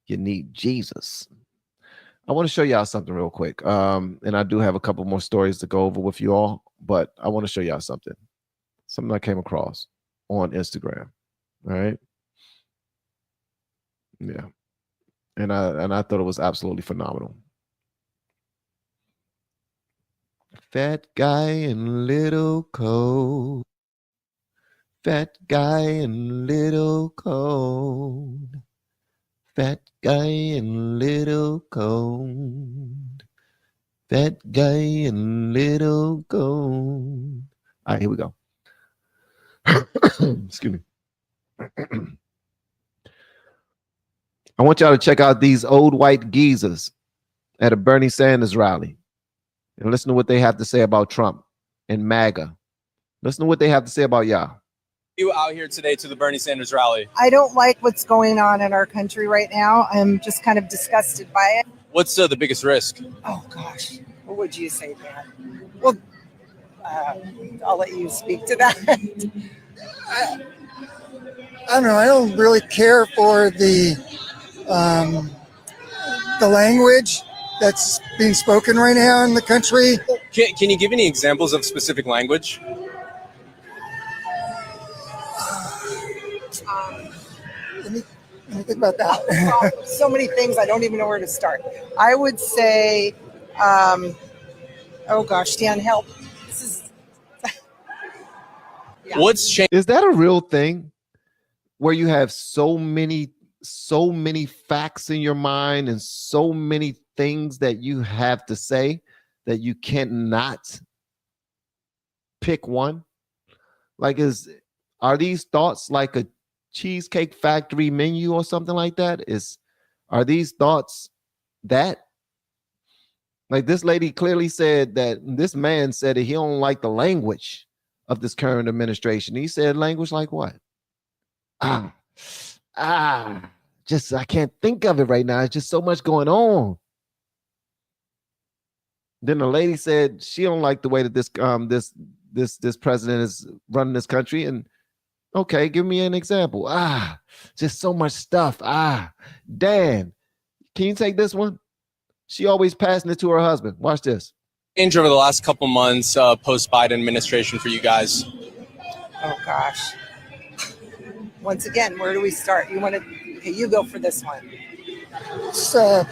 You need Jesus. I want to show y'all something real quick. And I do have a couple more stories to go over with you all, but I want to show y'all something. Something I came across on Instagram. All right. Yeah. And I thought it was absolutely phenomenal. Fat guy and little cold. Fat guy and little cold. Fat guy and little cold. Fat guy and little cold. All right, here we go. Excuse me. I want y'all to check out these old white geezers at a Bernie Sanders rally and listen to what they have to say about Trump and MAGA. Listen to what they have to say about y'all. You out here today to the Bernie Sanders rally? I don't like what's going on in our country right now. I'm just kind of disgusted by it. What's the biggest risk? Oh, gosh. What would you say, Dan? Well, I'll let you speak to that. I don't know. I don't really care for the language that's being spoken right now in the country. Can you give any examples of specific language? Let me think about that. So many things. I don't even know where to start. I would say, oh gosh, Dan, help. This is. Yeah. What's changed? Is that a real thing where you have so many facts in your mind and so many things that you have to say that you cannot pick one? Like, are these thoughts like a Cheesecake Factory menu or something like that? Are these thoughts that? Like, this lady clearly said that this man said that he don't like the language of this current administration. He said language like what? Just I can't think of it right now. It's just so much going on. Then the lady said she don't like the way that this president is running this country. And okay, give me an example. Just so much stuff. Dan, can you take this one? She always passing it to her husband. Watch this. Change over the last couple months post-Biden administration for you guys? Oh gosh. Once again, where do we start? You go for this one. It's a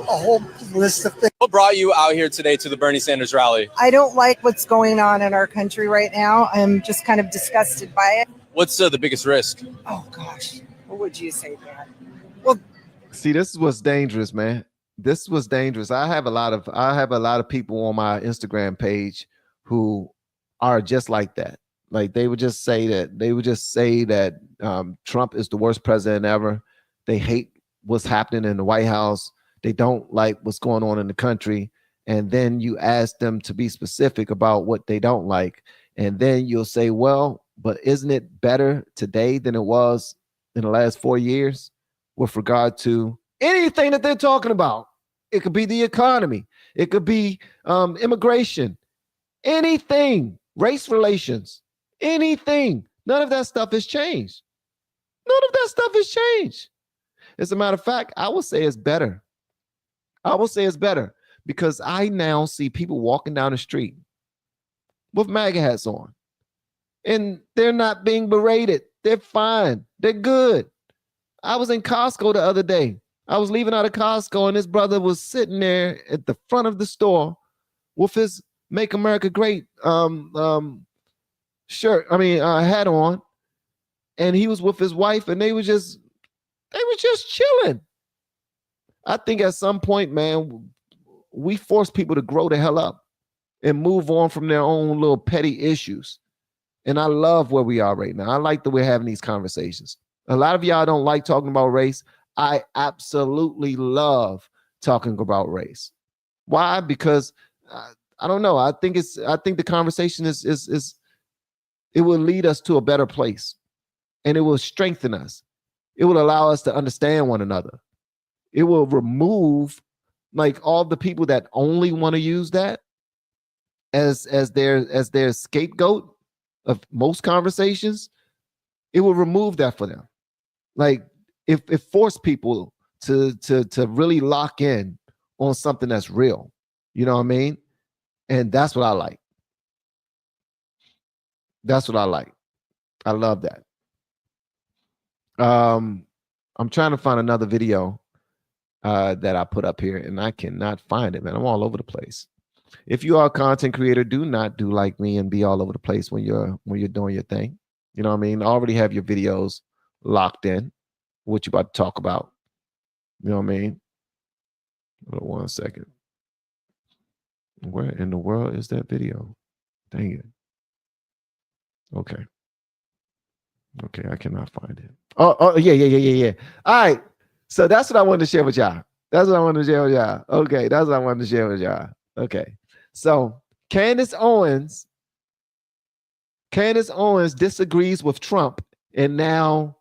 whole list of things. What brought you out here today to the Bernie Sanders rally? I don't like what's going on in our country right now. I'm just kind of disgusted by it. What's the biggest risk? Oh gosh, what would you say, Dan? Well, see, this is what's dangerous, man. This was dangerous. I have a lot of people on my Instagram page who are just like that. Like they would just say that Trump is the worst president ever. They hate what's happening in the White House. They don't like what's going on in the country. And then you ask them to be specific about what they don't like. And then you'll say, well, but isn't it better today than it was in the last 4 years with regard to anything that they're talking about? It could be the economy. It could be immigration, anything, race relations, anything. None of that stuff has changed. None of that stuff has changed. As a matter of fact, I will say it's better. I will say it's better because I now see people walking down the street with MAGA hats on, and they're not being berated. They're fine. They're good. I was in Costco the other day. I was leaving out of Costco, and his brother was sitting there at the front of the store with his "Make America Great" hat on, and he was with his wife, and they were just They were just chilling. I think at some point, man, we force people to grow the hell up and move on from their own little petty issues. And I love where we are right now. I like that we're having these conversations. A lot of y'all don't like talking about race. I absolutely love talking about race. Why? Because I don't know. I think the conversation is it will lead us to a better place, and it will strengthen us. It will allow us to understand one another. It will remove like all the people that only want to use that as their scapegoat of most conversations. It will remove that for them. Like if it forced people to really lock in on something that's real. You know what I mean? And that's what I like. That's what I like. I love that. I'm trying to find another video that I put up here, and I cannot find it, man. I'm all over the place. If you are a content creator, do not do like me and be all over the place when you're doing your thing. You know what I mean? Already have your videos locked in, what you about to talk about. You know what I mean? Hold on 1 second. Where in the world is that video? Dang it. Okay, I cannot find it. Oh, yeah. All right. So that's what I wanted to share with y'all. Okay, that's what I wanted to share with y'all. Okay. So Candace Owens disagrees with Trump, and now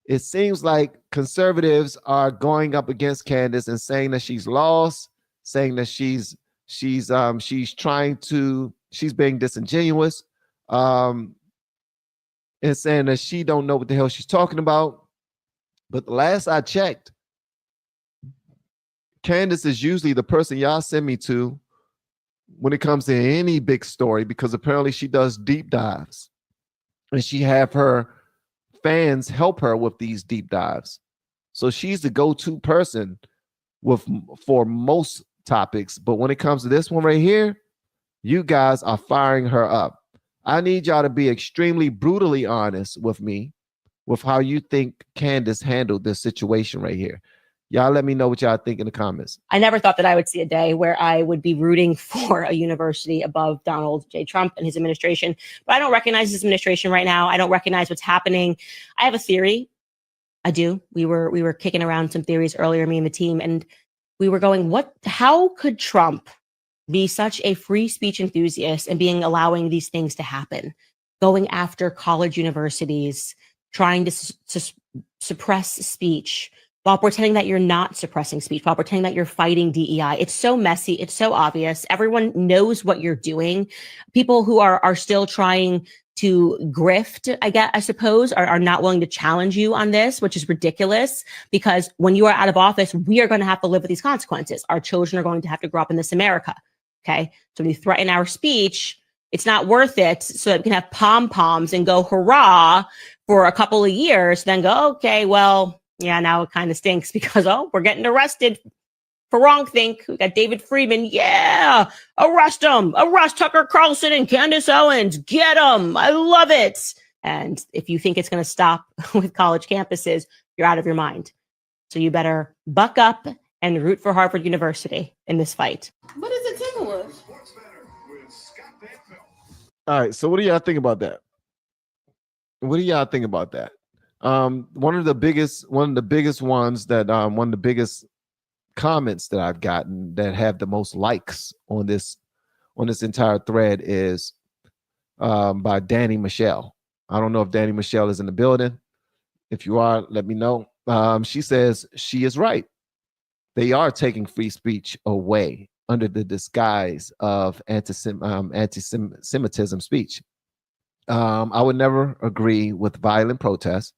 it seems like conservatives are going up against Candace and saying that she's lost, saying that she's being disingenuous, and saying that she don't know what the hell she's talking about. But the last I checked, Candace is usually the person y'all send me to when it comes to any big story, because apparently she does deep dives and she have her fans help her with these deep dives. So she's the go-to person for most topics. But when it comes to this one right here, you guys are firing her up. I need y'all to be extremely brutally honest with me with how you think Candace handled this situation right here. Y'all let me know what y'all think in the comments. I never thought that I would see a day where I would be rooting for a university above Donald J. Trump and his administration. But I don't recognize his administration right now. I don't recognize what's happening. I have a theory. I do. We were kicking around some theories earlier, me and the team, and we were going, how could Trump be such a free speech enthusiast and allowing these things to happen, going after college universities, trying to suppress speech, while pretending that you're not suppressing speech, while pretending that you're fighting DEI. It's so messy. It's so obvious. Everyone knows what you're doing. People who are still trying to grift, I suppose, are not willing to challenge you on this, which is ridiculous, because when you are out of office, we are going to have to live with these consequences. Our children are going to have to grow up in this America. Okay. So when you threaten our speech, it's not worth it so that we can have pom-poms and go hurrah for a couple of years, then go, okay, well, yeah, now it kind of stinks because, we're getting arrested for wrongthink. We got David Friedman. Yeah, arrest him. Arrest Tucker Carlson and Candace Owens. Get them. I love it. And if you think it's going to stop with college campuses, you're out of your mind. So you better buck up and root for Harvard University in this fight. What is it, Timberwolves? All right. So what do y'all think about that? One of the biggest comments that I've gotten that have the most likes on this entire thread is by Danny Michelle. I don't know if Danny Michelle is in the building. If you are, let me know. She says she is right. They are taking free speech away under the disguise of anti-Semitism speech. I would never agree with violent protests,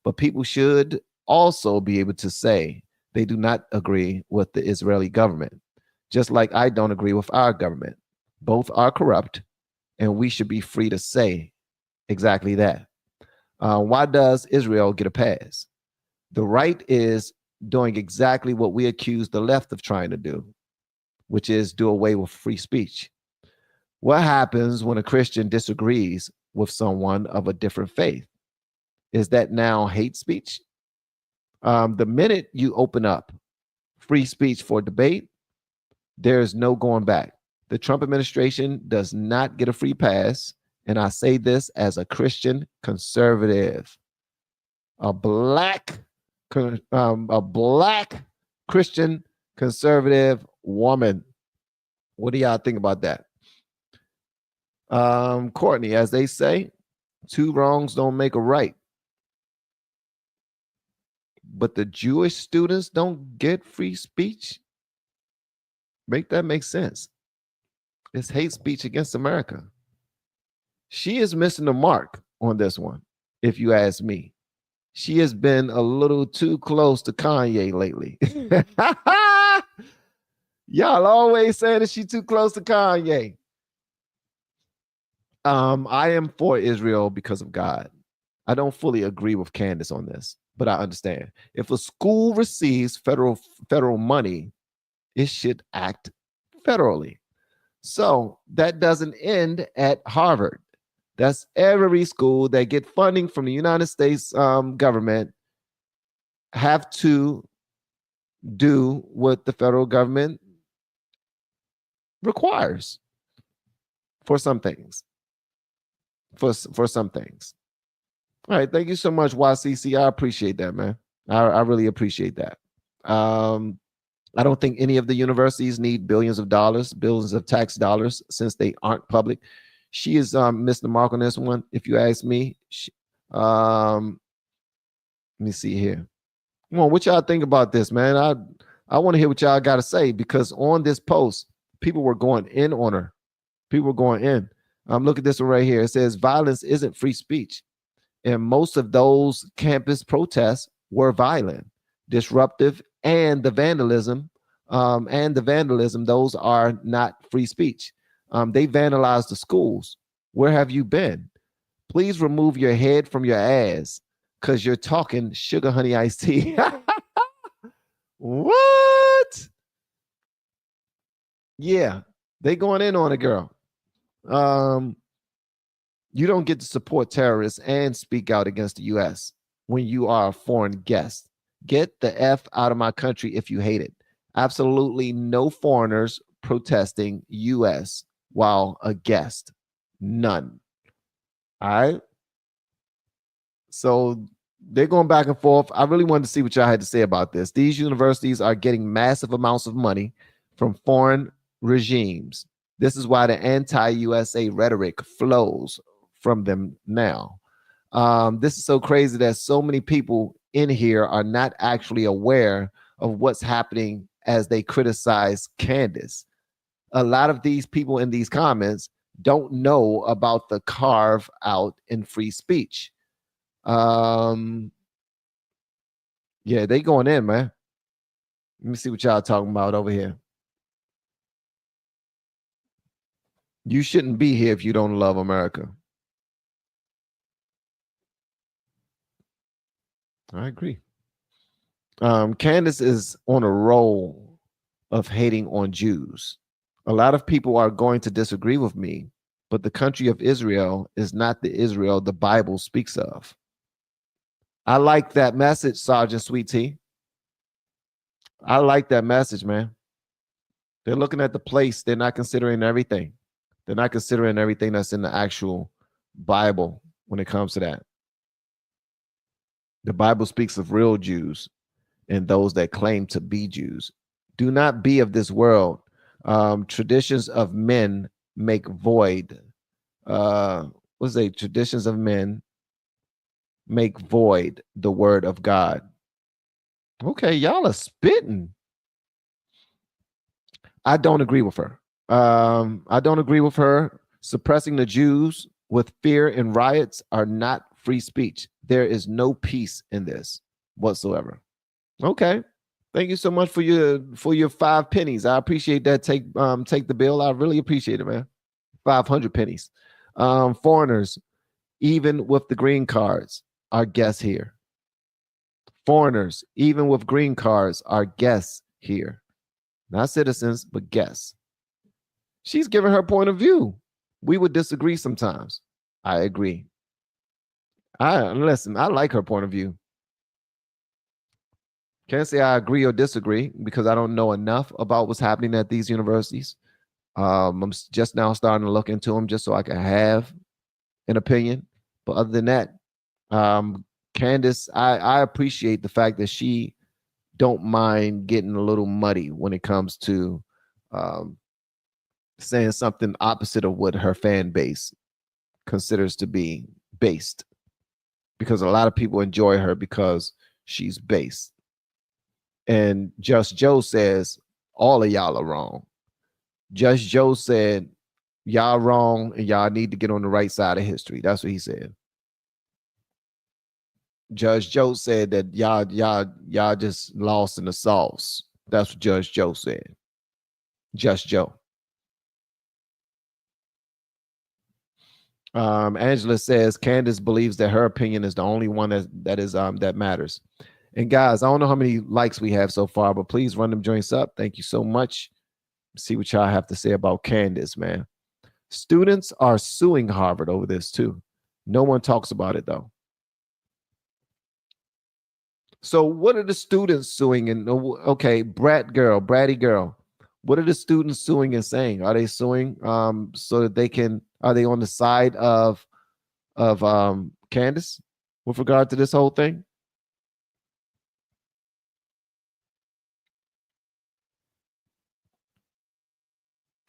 but people should also be able to say they do not agree with the Israeli government, just like I don't agree with our government. Both are corrupt, and we should be free to say exactly that. Why does Israel get a pass? The right is doing exactly what we accuse the left of trying to do, which is do away with free speech. What happens when a Christian disagrees with someone of a different faith? Is that now hate speech? The minute you open up free speech for debate, there is no going back. The Trump administration does not get a free pass, and I say this as a Christian conservative, a black Christian conservative woman. What do y'all think about that? Courtney, as they say, two wrongs don't make a right. But the Jewish students don't get free speech? Make that make sense. It's hate speech against America. She is missing the mark on this one, if you ask me. She has been a little too close to Kanye lately. Y'all always saying that she's too close to Kanye. I am for Israel because of God. I don't fully agree with Candace on this, but I understand. If a school receives federal money, it should act federally. So that doesn't end at Harvard. That's every school that get funding from the United States government have to do what the federal government requires for some things. For some things. All right, thank you so much, YCC. I appreciate that, man. I really appreciate that. I don't think any of the universities need billions of tax dollars, since they aren't public. She is missed the mark on this one, if you ask me. Let me see here. Come on, what y'all think about this, man? I want to hear what y'all got to say, because on this post, people were going in on her. People were going in. Look at this one right here. It says violence isn't free speech. And most of those campus protests were violent, disruptive, and the vandalism, those are not free speech. They vandalized the schools. Where have you been? Please remove your head from your ass, because you're talking sugar honey iced tea. What? Yeah, they going in on a girl. You don't get to support terrorists and speak out against the U.S. when you are a foreign guest. Get the F out of my country if you hate it. Absolutely no foreigners protesting U.S. while a guest. None. All right? So they're going back and forth. I really wanted to see what y'all had to say about this. These universities are getting massive amounts of money from foreign regimes. This is why the anti-USA rhetoric flows from them now. This is so crazy that so many people in here are not actually aware of what's happening as they criticize Candace. A lot of these people in these comments don't know about the carve out in free speech. Yeah, they going in, man. Let me see what y'all talking about over here. You shouldn't be here if you don't love America. I agree. Candace is on a roll of hating on Jews. A lot of people are going to disagree with me, but the country of Israel is not the Israel the Bible speaks of. I like that message, Sergeant Sweet Tea. I like that message, man. They're looking at the place. They're not considering everything. They're not considering everything that's in the actual Bible when it comes to that. The Bible speaks of real Jews and those that claim to be Jews. Do not be of this world. Traditions of men make void. Traditions of men make void the word of God. Okay, y'all are spitting. I don't agree with her. I don't agree with her. Suppressing the Jews with fear and riots are not free speech. There is no peace in this whatsoever. Okay. Thank you so much for your 5 pennies. I appreciate that. Take the bill. I really appreciate it, man. 500 pennies. Foreigners, even with the green cards, are guests here. Foreigners, even with green cards, are guests here. Not citizens, but guests. She's giving her point of view. We would disagree sometimes. I agree. Listen, I like her point of view. Can't say I agree or disagree because I don't know enough about what's happening at these universities. I'm just now starting to look into them just so I can have an opinion. But other than that, Candace, I appreciate the fact that she don't mind getting a little muddy when it comes to saying something opposite of what her fan base considers to be based. Because a lot of people enjoy her because she's based. And Just Joe says, all of y'all are wrong. Just Joe said, y'all wrong and y'all need to get on the right side of history. That's what he said. Judge Joe said that y'all just lost in the sauce. That's what Judge Joe said. Just Joe. Angela says Candace believes that her opinion is the only one that matters. And guys, I don't know how many likes we have so far, but please run them joints up. Thank you so much. See what y'all have to say about Candace, man. Students are suing Harvard over this too. No one talks about it though. So what are the students suing? And okay, bratty girl. What are the students suing and saying? Are they suing so that they can? Are they on the side of Candace with regard to this whole thing?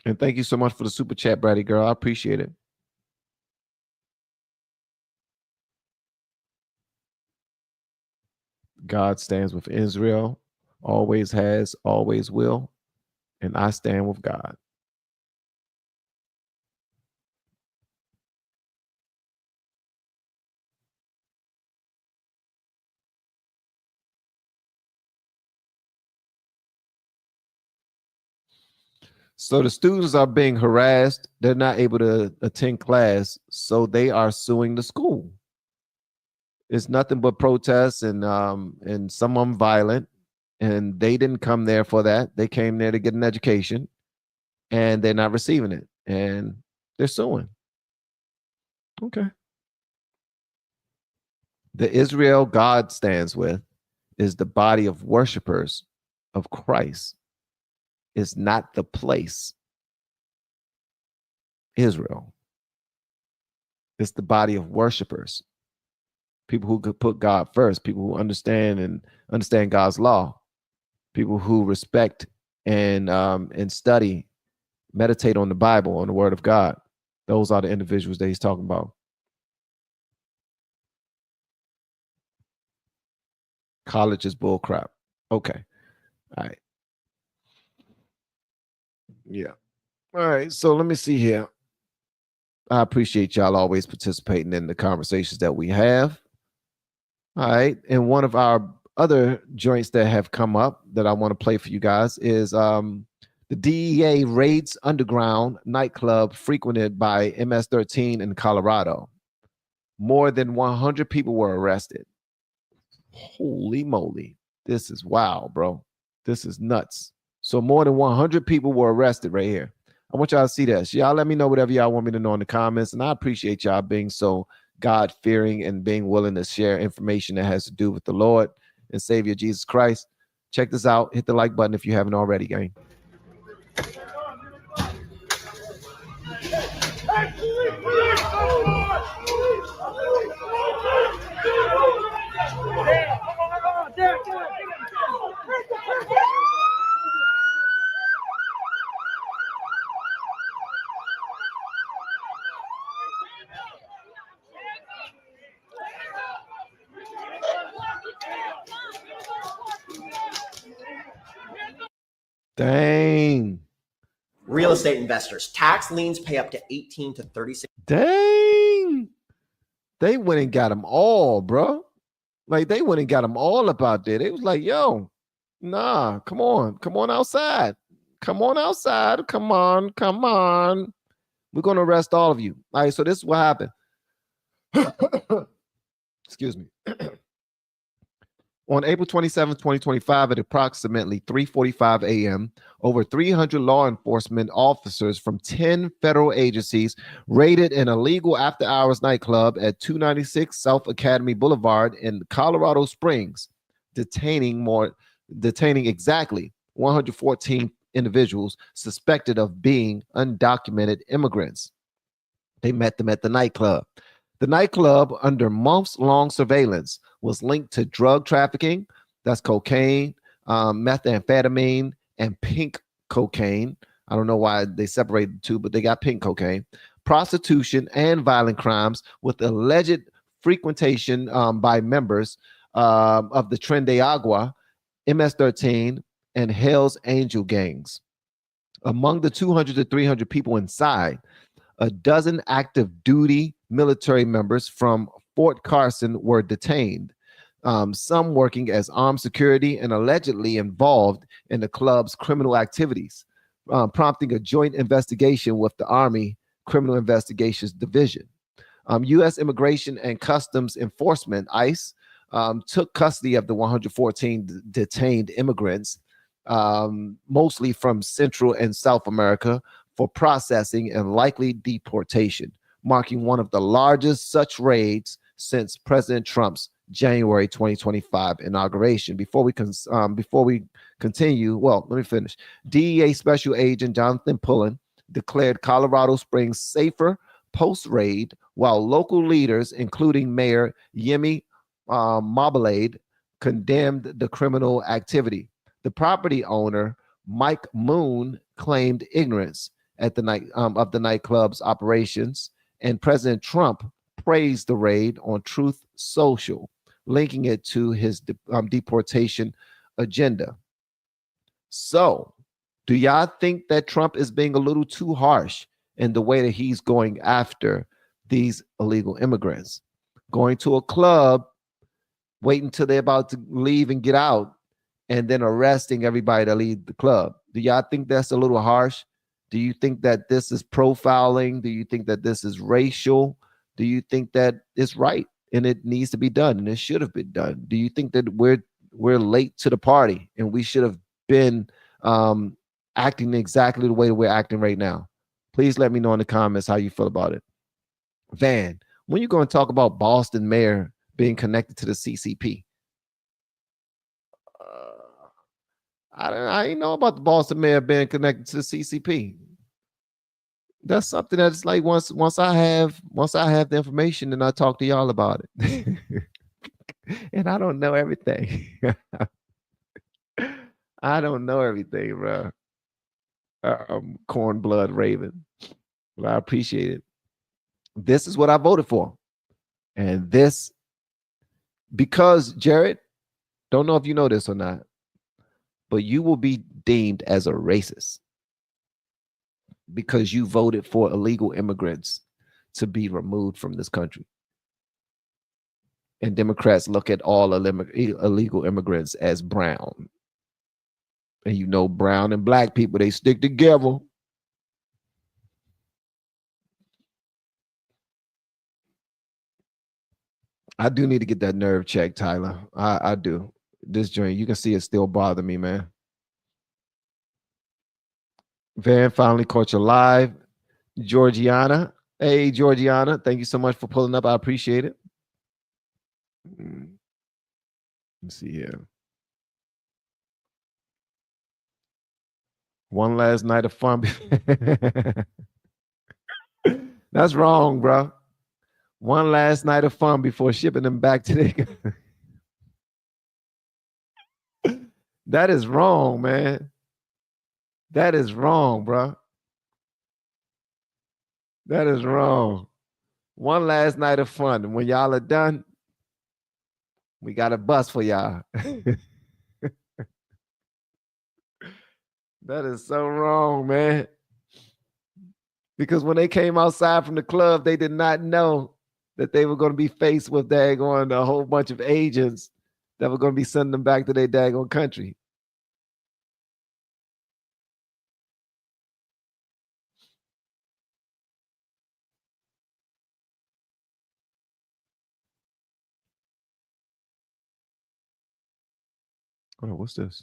And thank you so much for the super chat, bratty girl. I appreciate it. God stands with Israel, always has, always will, and I stand with God. So the students are being harassed. They're not able to attend class, so they are suing the school. It's nothing but protests and some of them violent. And they didn't come there for that. They came there to get an education, and they're not receiving it, and they're suing. Okay. The Israel God stands with is the body of worshipers of Christ. It's not the place. Israel. It's the body of worshipers. People who could put God first, people who understand God's law, people who respect and study, meditate on the Bible, on the Word of God. Those are the individuals that he's talking about. College is bull crap. Okay. All right. Yeah. All right. So let me see here. I appreciate y'all always participating in the conversations that we have. All right. And one of our other joints that have come up that I want to play for you guys is the DEA raids underground nightclub frequented by MS-13 in Colorado. More than 100 people were arrested. Holy moly. This is wow, bro. This is nuts. So more than 100 people were arrested right here. I want y'all to see this. Y'all let me know whatever y'all want me to know in the comments. And I appreciate y'all being so God-fearing and being willing to share information that has to do with the Lord and Savior Jesus Christ. Check this out. Hit the like button if you haven't already, gang. Dang. Real estate investors, tax liens pay up to 18 to 36. Dang. They went and got them all, bro. Like they went and got them all up out there. They was like, yo, nah, come on outside. Come on outside. Come on. We're going to arrest all of you. All right, so this is what happened. Excuse me. On April 27, 2025, at approximately 3:45 a.m., over 300 law enforcement officers from 10 federal agencies raided an illegal after-hours nightclub at 296 South Academy Boulevard in Colorado Springs, detaining more detaining exactly 114 individuals suspected of being undocumented immigrants. They met them at the nightclub. The nightclub, under months-long surveillance, was linked to drug trafficking. That's cocaine, methamphetamine, and pink cocaine. I don't know why they separated the two, but they got pink cocaine. Prostitution and violent crimes with alleged frequentation by members of the Tren de Agua, MS-13, and Hell's Angel gangs. Among the 200 to 300 people inside, a dozen active duty military members from Fort Carson were detained, some working as armed security and allegedly involved in the club's criminal activities, prompting a joint investigation with the Army Criminal Investigations Division. U.S. Immigration and Customs Enforcement, ICE, took custody of the 114 detained immigrants, mostly from Central and South America, for processing and likely deportation, marking one of the largest such raids since President Trump's January 2025 inauguration. Before we continue, well, let me finish. DEA Special Agent Jonathan Pullen declared Colorado Springs safer post-raid, while local leaders, including Mayor Yemi Moblade, condemned the criminal activity. The property owner, Mike Moon, claimed ignorance at the night of the nightclub's operations, and President Trump praised the raid on Truth Social, linking it to his deportation agenda. So, do y'all think that Trump is being a little too harsh in the way that he's going after these illegal immigrants? Going to a club, waiting till they're about to leave and get out, and then arresting everybody that leave the club. Do y'all think that's a little harsh? Do you think that this is profiling? Do you think that this is racial? Do you think that it's right and it needs to be done and it should have been done? Do you think that we're late to the party and we should have been acting exactly the way that we're acting right now? Please let me know in the comments how you feel about it. Van, when you going to talk about Boston mayor being connected to the CCP? I didn't know about the Boston mayor being connected to the CCP. That's something that's like once I have the information, then I talk to y'all about it. And I don't know everything. I don't know everything, bro. Corn blood Raven. But I appreciate it. This is what I voted for. And this, because Jared, don't know if you know this or not, but you will be deemed as a racist because you voted for illegal immigrants to be removed from this country. And Democrats look at all illegal immigrants as brown. And you know, brown and black people, they stick together. I do need to get that nerve checked, Tyler. I do. This joint, you can see it still bother me, man. Van finally caught you live. Georgiana. Hey, Georgiana. Thank you so much for pulling up. I appreciate it. Let's see here. One last night of fun. That's wrong, bro. One last night of fun before shipping them back to the... That is wrong, man. That is wrong, bro. That is wrong. One last night of fun. And when y'all are done, we got a bus for y'all. That is so wrong, man. Because when they came outside from the club, they did not know that they were going to be faced with daggone a whole bunch of agents that were going to be sending them back to their daggone country. Oh, what's this?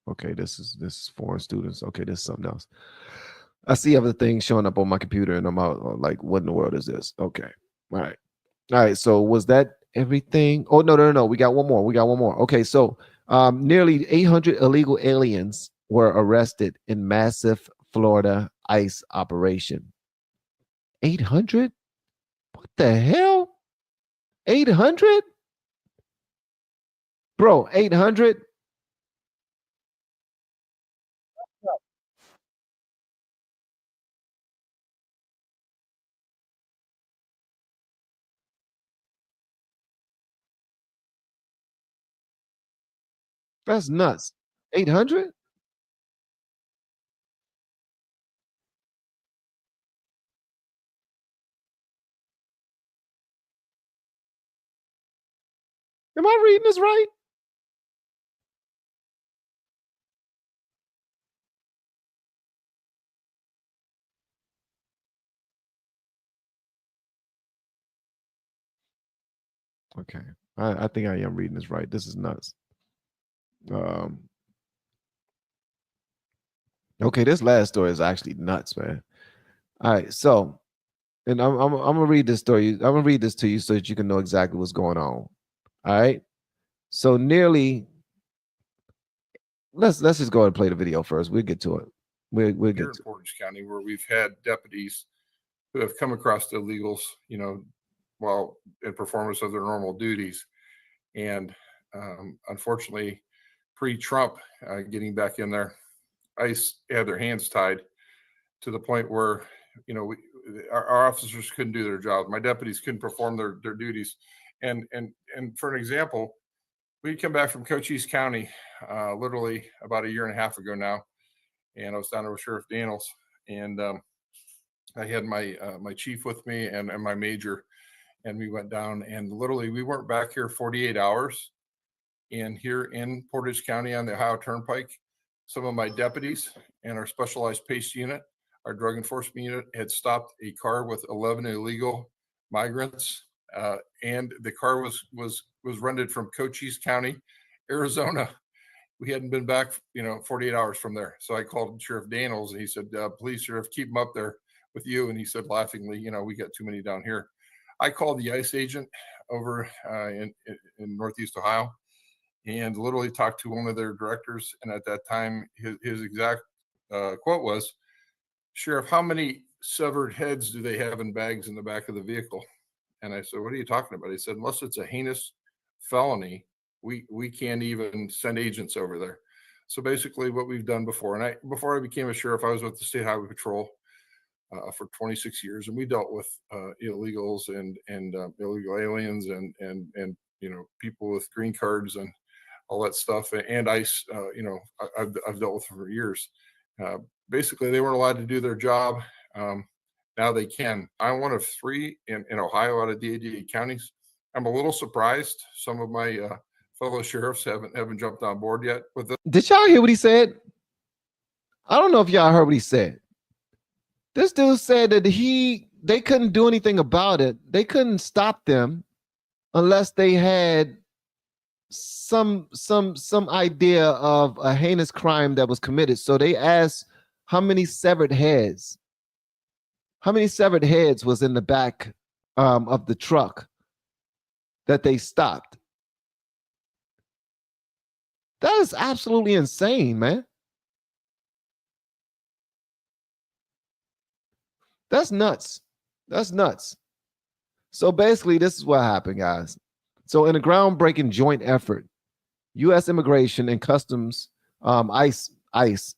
Okay, this is foreign students. Okay, this is something else. I see other things showing up on my computer and I'm out like, what in the world is this? Okay. All right. All right. So was that everything? Oh, no. We got one more. Okay. So nearly 800 illegal aliens were arrested in massive Florida ICE operation. 800? What the hell? 800? Bro, 800? That's nuts. 800? Am I reading this right? Okay. I think I am reading this right. This is nuts. Okay, this last story is actually nuts, man. All right, so, and I'm gonna read this story. I'm gonna read this to you so that you can know exactly what's going on. All right. So nearly, let's just go ahead and play the video first. We'll get to it. We'll Here get in to Portage County, where we've had deputies who have come across the illegals, while in performance of their normal duties, and unfortunately, pre-Trump getting back in there, ICE had their hands tied to the point where our officers couldn't do their job. My deputies couldn't perform their duties, and for an example, we come back from Cochise County literally about a year and a half ago now, and I was down there with Sheriff Daniels, and I had my chief with me and my major, and we went down, and literally we weren't back here 48 hours. And here in Portage County on the Ohio Turnpike, some of my deputies and our specialized PACE unit, our drug enforcement unit, had stopped a car with 11 illegal migrants, and the car was rented from Cochise County, Arizona. We hadn't been back, 48 hours from there. So I called Sheriff Daniels, and he said, "Please, Sheriff, keep them up there with you." And he said laughingly, "We got too many down here." I called the ICE agent over in Northeast Ohio, and literally talked to one of their directors. And at that time, his exact quote was, "Sheriff, how many severed heads do they have in bags in the back of the vehicle?" And I said, "What are you talking about?" He said, "Unless it's a heinous felony, we can't even send agents over there." So basically what we've done before, and before I became a sheriff, I was with the State Highway Patrol for 26 years, and we dealt with illegals and illegal aliens and people with green cards and all that stuff, and ICE. I've dealt with them for years. Basically, they weren't allowed to do their job. Now they can. I'm one of 3 in Ohio out of the 88 counties. I'm a little surprised some of my fellow sheriffs haven't jumped on board yet with this. Did y'all hear what he said? I don't know if y'all heard what he said. This dude said that they couldn't do anything about it. They couldn't stop them unless they had some idea of a heinous crime that was committed. So they asked how many severed heads was in the back of the truck that they stopped. That is absolutely insane, man. That's nuts. That's nuts. So basically, this is what happened, guys. So in a groundbreaking joint effort, U.S. Immigration and Customs, ICE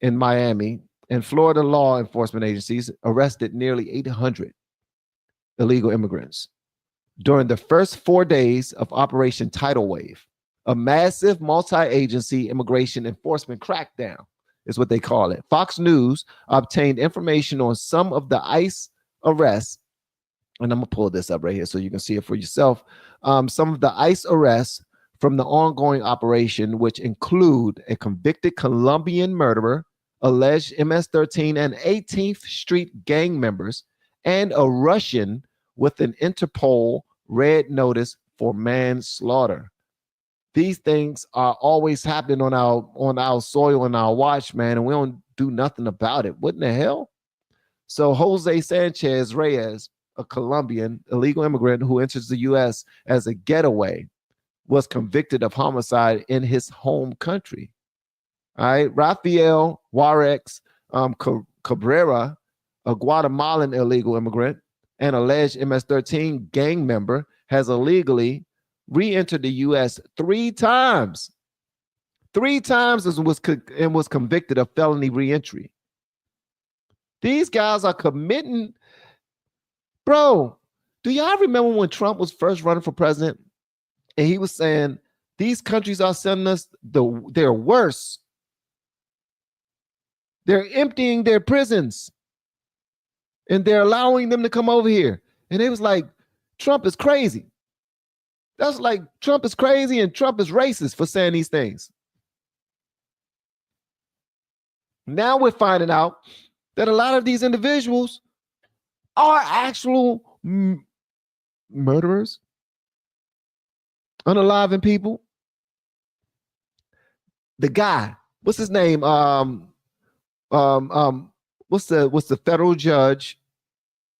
in Miami, and Florida law enforcement agencies arrested nearly 800 illegal immigrants during the first 4 days of Operation Tidal Wave, a massive multi-agency immigration enforcement crackdown is what they call it. Fox News obtained information on some of the ICE arrests, and I'm gonna pull this up right here so you can see it for yourself. Some of the ICE arrests from the ongoing operation, which include a convicted Colombian murderer, alleged MS-13 and 18th Street gang members, and a Russian with an Interpol red notice for manslaughter. These things are always happening on our soil and our watch, man, and we don't do nothing about it. What in the hell? So Jose Sanchez Reyes, a Colombian illegal immigrant who enters the U.S. as a getaway, was convicted of homicide in his home country. All right, Rafael Juarez Cabrera, a Guatemalan illegal immigrant and alleged MS-13 gang member, has illegally re-entered the U.S. 3 times. 3 times and was convicted of felony re-entry. These guys are committing. Bro, do y'all remember when Trump was first running for president and he was saying these countries are sending us their worst? They're emptying their prisons and they're allowing them to come over here. And it was like, Trump is crazy. That's like Trump is crazy and Trump is racist for saying these things. Now we're finding out that a lot of these individuals are actual murderers, unaliving people. The guy, what's his name? What's the federal judge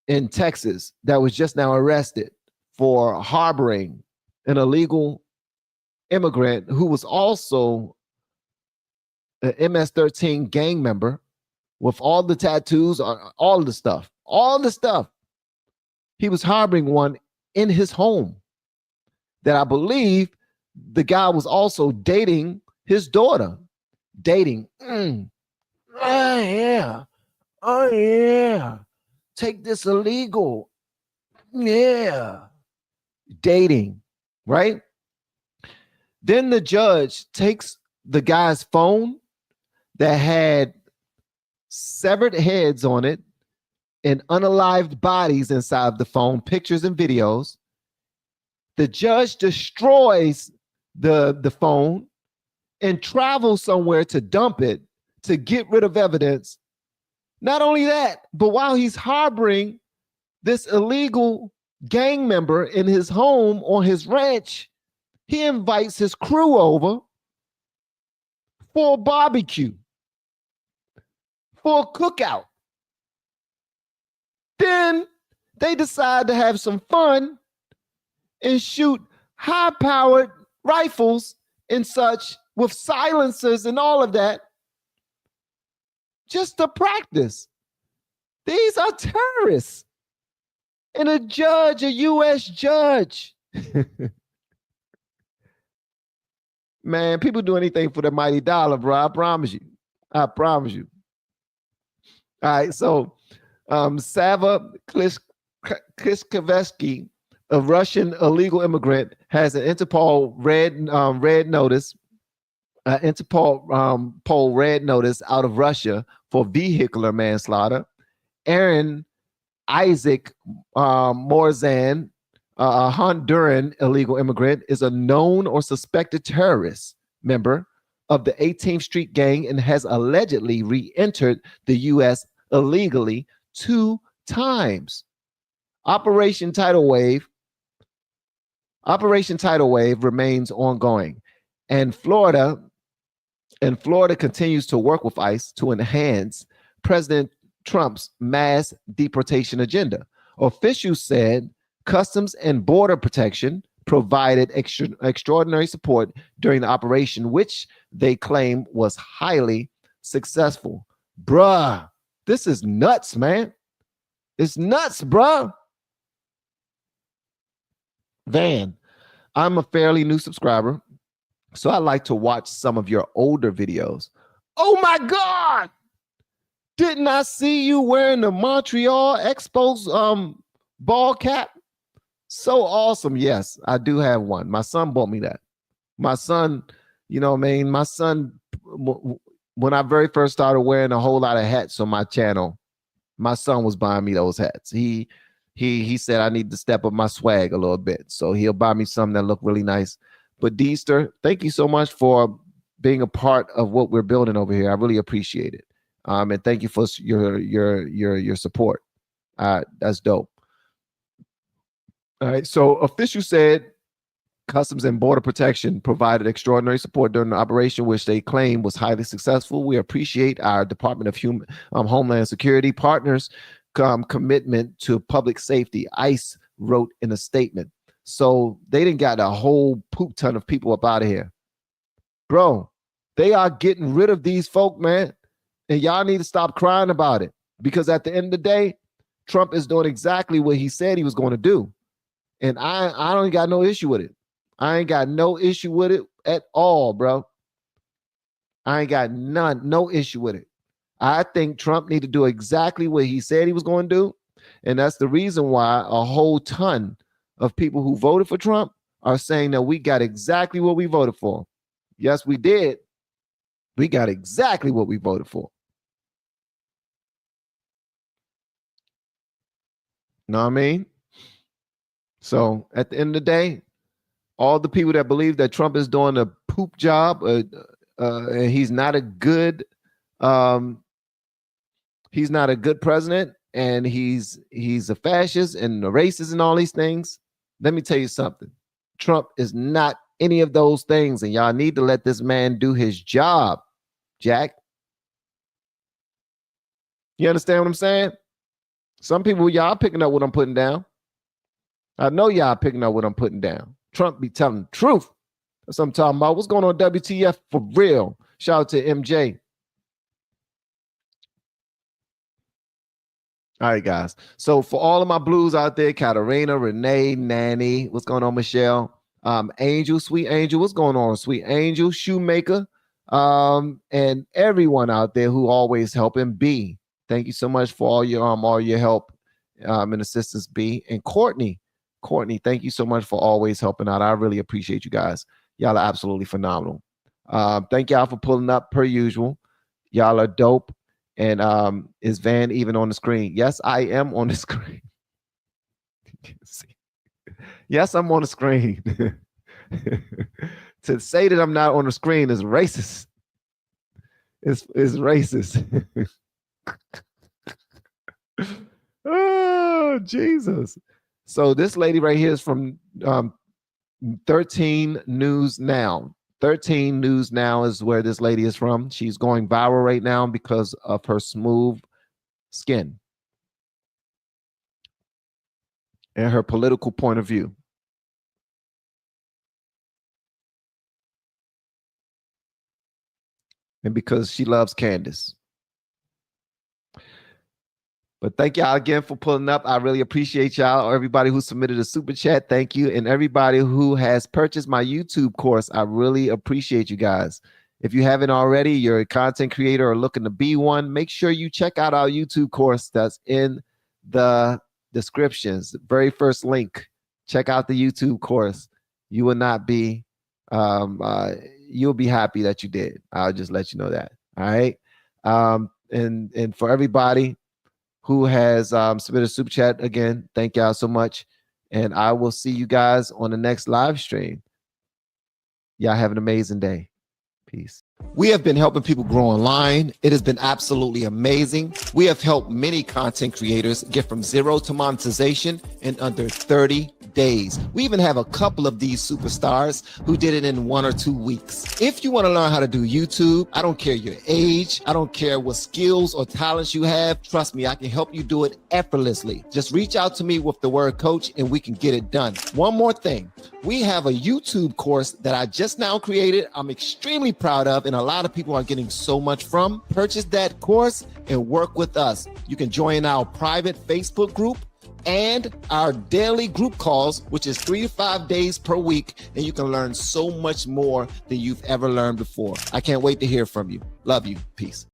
in Texas that was just now arrested for harboring an illegal immigrant who was also an MS-13 gang member with all the tattoos, all the stuff. He was harboring one in his home that I believe the guy was also dating his daughter. Dating. Oh, yeah. Take this illegal. Yeah. Dating, right? Then the judge takes the guy's phone that had severed heads on it and unalived bodies inside the phone, pictures and videos. The judge destroys the phone and travels somewhere to dump it to get rid of evidence. Not only that, but while he's harboring this illegal gang member in his home on his ranch, he invites his crew over for a barbecue, for a cookout. Then they decide to have some fun and shoot high-powered rifles and such with silencers and all of that just to practice. These are terrorists. And a judge, a U.S. judge. Man, people do anything for the mighty dollar, bro. I promise you. All right, so Sava Kliskevsky, a Russian illegal immigrant, has an Interpol red notice out of Russia for vehicular manslaughter. Aaron Isaac Morzan, a Honduran illegal immigrant, is a known or suspected terrorist member of the 18th Street Gang and has allegedly re-entered the U.S. illegally 2 times. Operation Tidal Wave remains ongoing, and Florida continues to work with ICE to enhance President Trump's mass deportation agenda. Officials said Customs and Border Protection provided extraordinary support during the operation, which they claim was highly successful. Bruh, this is nuts, man. It's nuts, bruh. Van, I'm a fairly new subscriber, so I like to watch some of your older videos. Oh my God! Didn't I see you wearing the Montreal Expos ball cap? So awesome. Yes, I do have one. My son bought me that. My son, you know what I mean? My son, when I very first started wearing a whole lot of hats on my channel, my son was buying me those hats. He said I need to step up my swag a little bit. So he'll buy me something that look really nice. But Deester, thank you so much for being a part of what we're building over here. I really appreciate it. And thank you for your support. That's dope. All right. So officials said Customs and Border Protection provided extraordinary support during the operation, which they claim was highly successful. We appreciate our Department of Homeland Security partners, commitment to public safety, ICE wrote in a statement. So they didn't got a whole poop ton of people up out of here. Bro, they are getting rid of these folk, man. And y'all need to stop crying about it. Because at the end of the day, Trump is doing exactly what he said he was going to do. And I don't got no issue with it. I ain't got no issue with it at all, bro. I ain't got no issue with it. I think Trump need to do exactly what he said he was going to do. And that's the reason why a whole ton of people who voted for Trump are saying that we got exactly what we voted for. Yes, we did. We got exactly what we voted for. Know what I mean? So at the end of the day, all the people that believe that Trump is doing a poop job, and he's not a good president, and he's a fascist and a racist and all these things. Let me tell you something. Trump is not any of those things, and y'all need to let this man do his job, Jack. You understand what I'm saying? Some people, y'all picking up what I'm putting down. I know y'all picking up what I'm putting down. Trump be telling the truth. That's what I'm talking about. What's going on WTF for real? Shout out to MJ. All right, guys. So for all of my blues out there, Katarina, Renee, Nanny, what's going on, Michelle? Angel, Sweet Angel, what's going on, Sweet Angel, Shoemaker, and everyone out there who always helping. B, thank you so much for all your help and assistance, B. And Courtney, thank you so much for always helping out. I really appreciate you guys. Y'all are absolutely phenomenal. Thank y'all for pulling up per usual. Y'all are dope. And is Van even on the screen? Yes, I am on the screen. Yes, I'm on the screen. To say that I'm not on the screen is racist. It's racist. Oh, Jesus. So this lady right here is from 13 News Now. 13 News Now is where this lady is from. She's going viral right now because of her smooth skin and her political point of view. And because she loves Candace. But thank y'all again for pulling up. I really appreciate y'all. Everybody who submitted a super chat, thank you. And everybody who has purchased my YouTube course, I really appreciate you guys. If you haven't already, you're a content creator or looking to be one, make sure you check out our YouTube course that's in the descriptions. The very first link. Check out the YouTube course. You will not be, you'll be happy that you did. I'll just let you know that. All right. And for everybody who has submitted a super chat, again, thank y'all so much. And I will see you guys on the next live stream. Y'all have an amazing day. Peace. We have been helping people grow online. It has been absolutely amazing. We have helped many content creators get from zero to monetization in under 30 days. We even have a couple of these superstars who did it in 1 or 2 weeks. If you want to learn how to do YouTube, I don't care your age, I don't care what skills or talents you have. Trust me, I can help you do it effortlessly. Just reach out to me with the word coach and we can get it done. One more thing. We have a YouTube course that I just now created. I'm extremely proud of, and a lot of people are getting so much from. Purchase that course and work with us. You can join our private Facebook group and our daily group calls, which is 3 to 5 days per week, and you can learn so much more than you've ever learned before. I can't wait to hear from you. Love you. Peace.